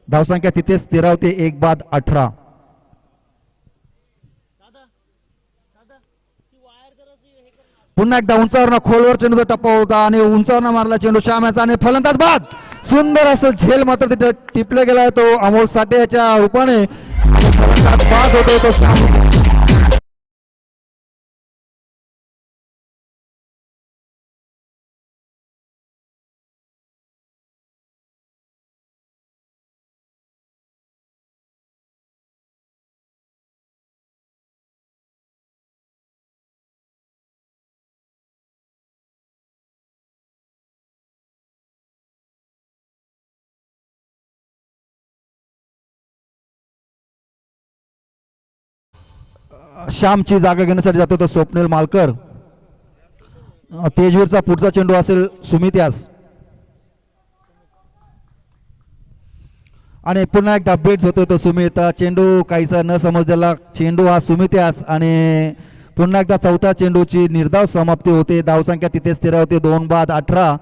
धावसंख्या तिथेच स्थिरावते 1-18. पुन्हा एकदा उंचावरनं खोलवर चेंडूचा टप्पा होता आणि उंचावरनं मारला चेंडू श्याम याचा आणि फलंदाज बाद. सुंदर असं झेल मात्र तिथे टिपले गेलाय तो अमोल साठे याच्या रूपाने. फलंदाज बाद होतोय तो श्याम. श्यामची जागा घेण्यासाठी जातो तो स्वप्नील मालकर. तेजवीरचा पुढचा चेंडू असेल सुमित यास आणि पुन्हा एकदा बेट होतो तो सुमित. चेंडू काहीसा न समजलेला चेंडू हा सुमित यास आणि पुन्हा एकदा चौथ्या चेंडूची निर्धाव समाप्ती होते. धावसंख्या तिथे स्थिर होते 2-18.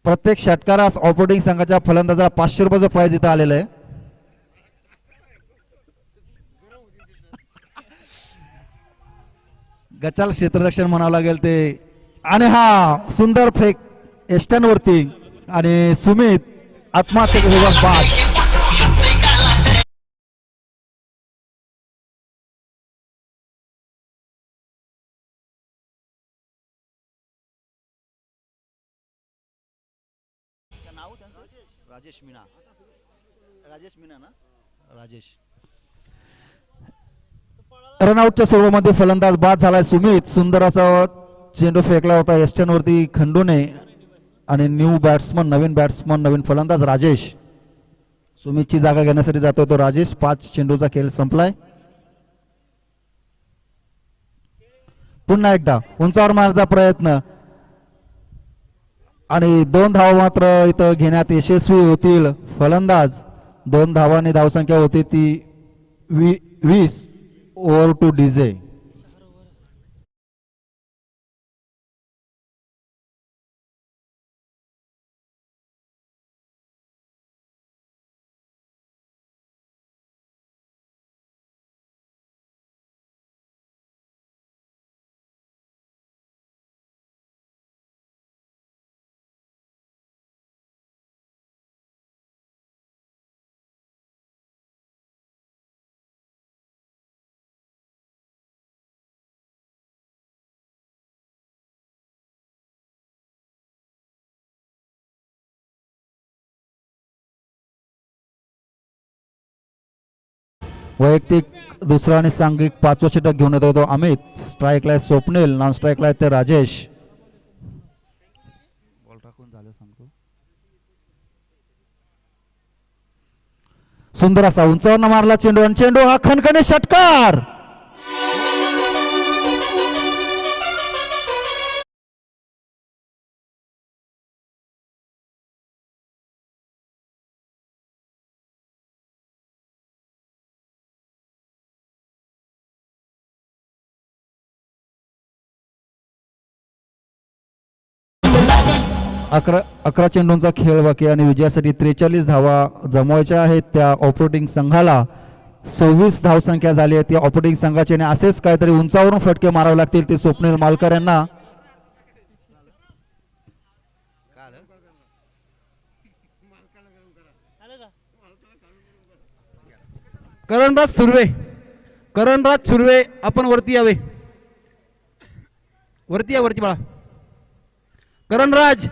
प्रत्येक षटकारास ऑपरेटिंग संघाच्या फलंदाजाला 500 रुपयाचं प्राइज इथं आलेलं आहे. गचाल क्षेत्ररक्षण म्हणावं लागेल ते आणि हा सुंदर फेक एस्टन वरती आणि सुमित आत्महत्येचा बाद. राजेश मीना ना राजेश. रनआउटच्या सर्वांमध्ये फलंदाज बाद झालाय सुमित. सुंदर असा चेंडू फेकला होता एस्टन वरती खंडूने आणि नवीन बॅट्समन नवीन फलंदाज राजेश. सुमितची जागा घेण्यासाठी जातो तो राजेश. 5 चेंडूचा खेळ संपलाय. पुन्हा एकदा उंचावर मारण्याचा प्रयत्न आणि 2 धावा मात्र इथं घेण्यात यशस्वी होतील फलंदाज. 2 धावांनी धावसंख्या होती ती 20 ओव्हर टू डीजे. वैयक्तिक दुसरा आणि सांघिक 5वा षटक घेऊन येतो तो अमित. स्ट्राईकला स्वप्नील, नॉन स्ट्राईकला ते राजेश. बॉल टाकून झालं सांगतो. सुंदर असा उंचावर मारला चेंडू आणि चेंडू हा खणखणी षटकार. अकरा चेंडूंचा खेळ बाकी आणि विजयासाठी 43 धावा जमवायच्या आहेत त्या ऑपरेटिंग संघाला. 26 धावसंख्या झाली आहे. त्या ऑपरेटिंग संघाचे असेच काहीतरी उंचावरून फटके मारावे लागतील ते स्वप्नील मालकर यांना. करणराज सुर्वे आपण वरती यावे. वरती बाळा. करणराज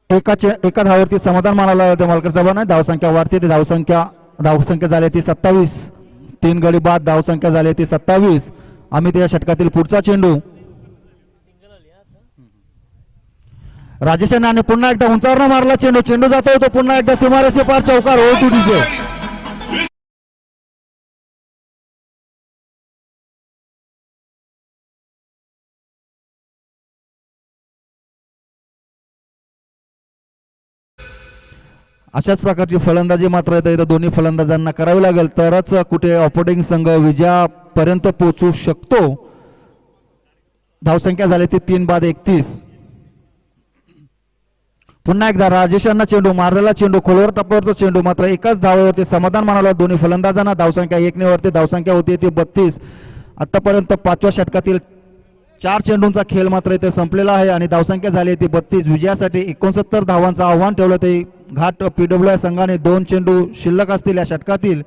एका धावावरती समाधान मानायला होते मालकर साहेबांना. धावसंख्या वाढते ती धावसंख्या झाली ती 27. 3 गडी बाद धावसंख्या झाली ती 27. आम्ही त्या षटकातील पुढचा चेंडू राजेश यांनी पुन्हा एकदा उंचावर मारला चेंडू जातोय तो पुन्हा एकदा सीमारेषे पार चौकार ओव्हर टू डीजे. अशाच प्रकारची फलंदाजी मात्र इथं दोन्ही फलंदाजांना करावी लागेल, तरच कुठे ऑपोजिंग संघ विजयापर्यंत पोहोचू शकतो. धावसंख्या झाली ती 3 बाद 31. पुन्हा एकदा राजेश यांना चेंडू, मारलेला चेंडू, खोलवर टप्प्यावरचा चेंडू, मात्र एकाच धावेवरती समाधान म्हणाला दोन्ही फलंदाजांना. धावसंख्या 1 वरती धावसंख्या होती ती 32. आतापर्यंत 5व्या षटकातील 4 चेंडूंचा खेळ मात्र इथे संपलेला आहे आणि धावसंख्या झाली ती 32. विजयासाठी 69 धावांचं आव्हान ठेवलं ते घाट PWI संघाने. 2 चेंडू शिल्लक असतील या षटकातील.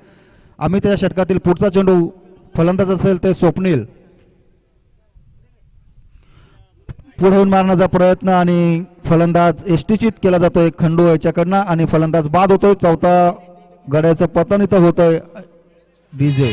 आम्ही त्या षटकातील पुढचा चेंडू फलंदाज असेल ते स्वप्नील. पुढून मारण्याचा प्रयत्न आणि फलंदाज एष्टीचित केला जातोय खंडू याच्याकडनं आणि फलंदाज बाद होतोय. चौथा गड्याचं पतन इथं होतंय डीजे.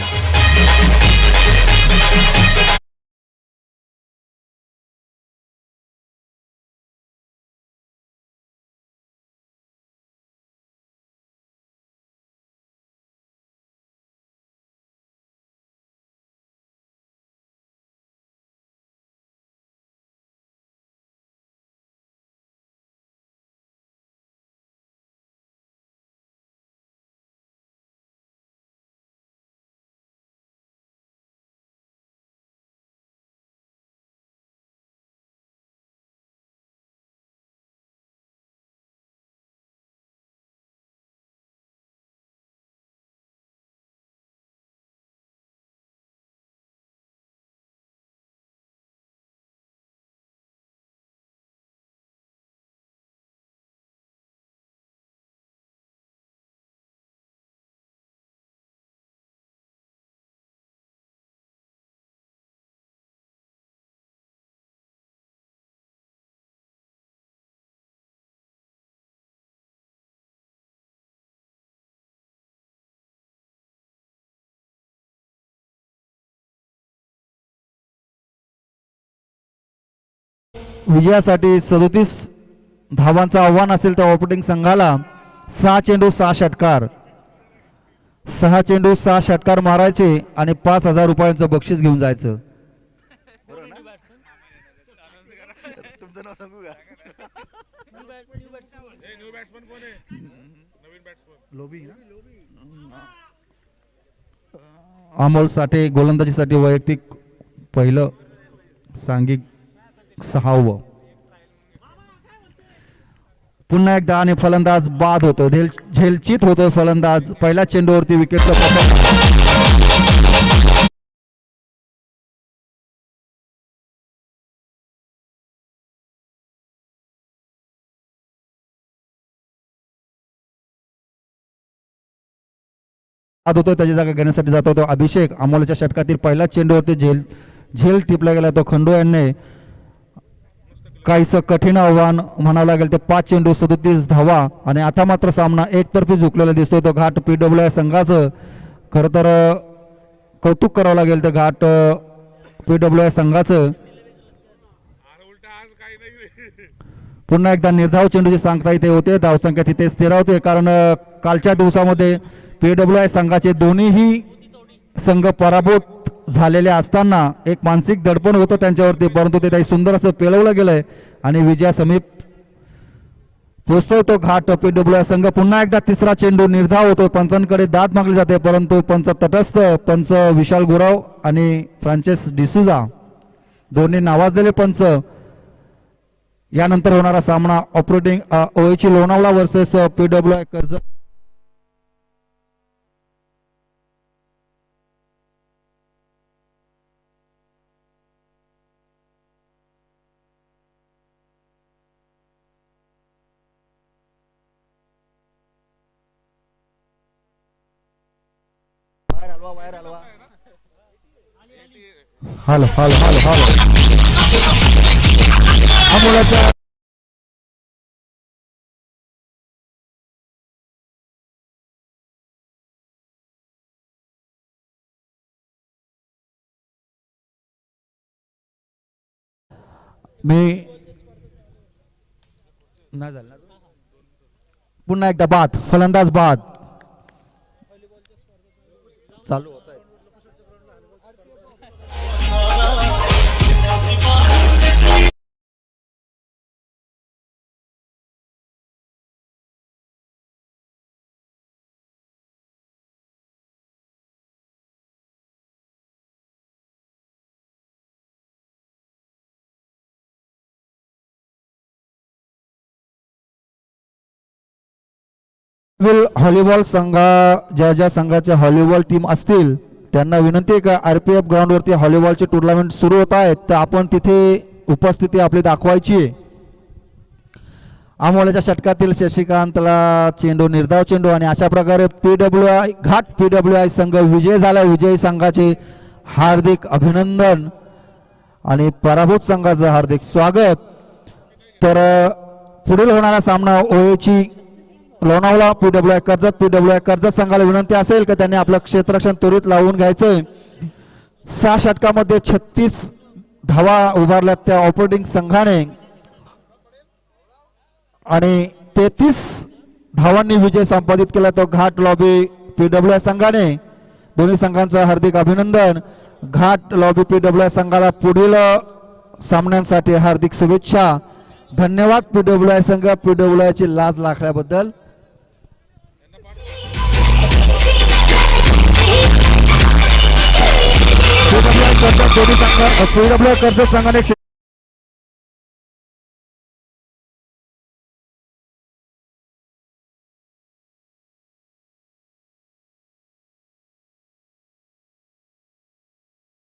विजयासाठी 37 धावांचं आव्हान असेल त्या ऑपोजिंग संघाला. 6 चेंडू 6 षटकार, 6 चेंडू 6 षटकार मारायचे आणि 5,000 रुपयांचं बक्षीस घेऊन जायचं. तुमचं नाव सांगू का? अमोल साठे गोलंदाजीसाठी वैयक्तिक पहिलं, सांघिक 6वं. पुन्हा एकदा आणि फलंदाज बाद होतो, झेलचित होतोय फलंदाज. पहिल्या चेंडूवरती विकेटचं पतन. बाद होतोय, त्याची जागा घेण्यासाठी जात होतो अभिषेक. अमोलच्या षटकातील पहिल्या चेंडूवरती झेल टिपला गेला तो खंडू यांनी. काहीसं कठीण आव्हान म्हणावं लागेल ते. 5 चेंडू 37 धावा आणि आता मात्र सामना एकतर्फी झुकलेला दिसतोय तो घाट PWI संघाचं. खरं तर कौतुक करावं लागेल ते घाट PWI संघाचं. पुन्हा एकदा निर्धाव चेंडूची सांगता इथे होते. धावसंख्या तिथे स्थिरावते कारण कालच्या दिवसामध्ये PWI संघाचे दोन्हीही संघ पराभूत झालेले असताना एक मानसिक दडपण होतं त्यांच्यावरती, परंतु ते काही सुंदर असं पेलवलं गेलंय आणि विजया समीप पोहोचतोय तो घाट PWI संघ. पुन्हा एकदा तिसरा चेंडू निर्धाव होतो. पंचांकडे दाद मागली जाते परंतु पंच तटस्थ. पंच विशाल गुराव आणि फ्रान्सिस डिसूजा दोन्ही नावाजलेले पंच. यानंतर होणारा सामना operating OAC Lonavala versus PWI Karjat. Hello hello hello hello अमोलाच्या मी नाही झालं. पुन्हा एकदा बाद, फलंदाज बाद चालू. व्हॉलीबॉल ज्या संघाच्या व्हॉलीबॉल टीम असतील त्यांना विनंती आहे का RPF ग्राउंडवरती व्हॉलीबॉलचे टुर्नामेंट सुरू होत आहेत तर आपण तिथे उपस्थिती आपली दाखवायची आहे. आमोल्याच्या षटकातील शशिकांतला चेंडू निर्धाव चेंडू आणि अशा प्रकारे PWI संघ विजय झाला. विजयी संघाचे हार्दिक अभिनंदन आणि पराभूत संघाचं हार्दिक स्वागत. तर पुढील होणारा सामना ओएची लोणावळा PWI कर्जत संघाला विनंती असेल की त्यांनी आपलं क्षेत्ररक्षण त्वरित लावून घ्यायचंय. 6 षटकामध्ये 36 धावा उभारल्यात त्या ऑपरेटिंग संघाने आणि 33 धावांनी विजय संपादित केला तो घाट लॉबी PWI संघाने. दोन्ही संघांचं हार्दिक अभिनंदन. घाट लॉबी PWI संघाला पुढील सामन्यांसाठी हार्दिक शुभेच्छा. धन्यवाद PWI संघ PWI ची लाज राखल्याबद्दल. PWI कर्जत संघाने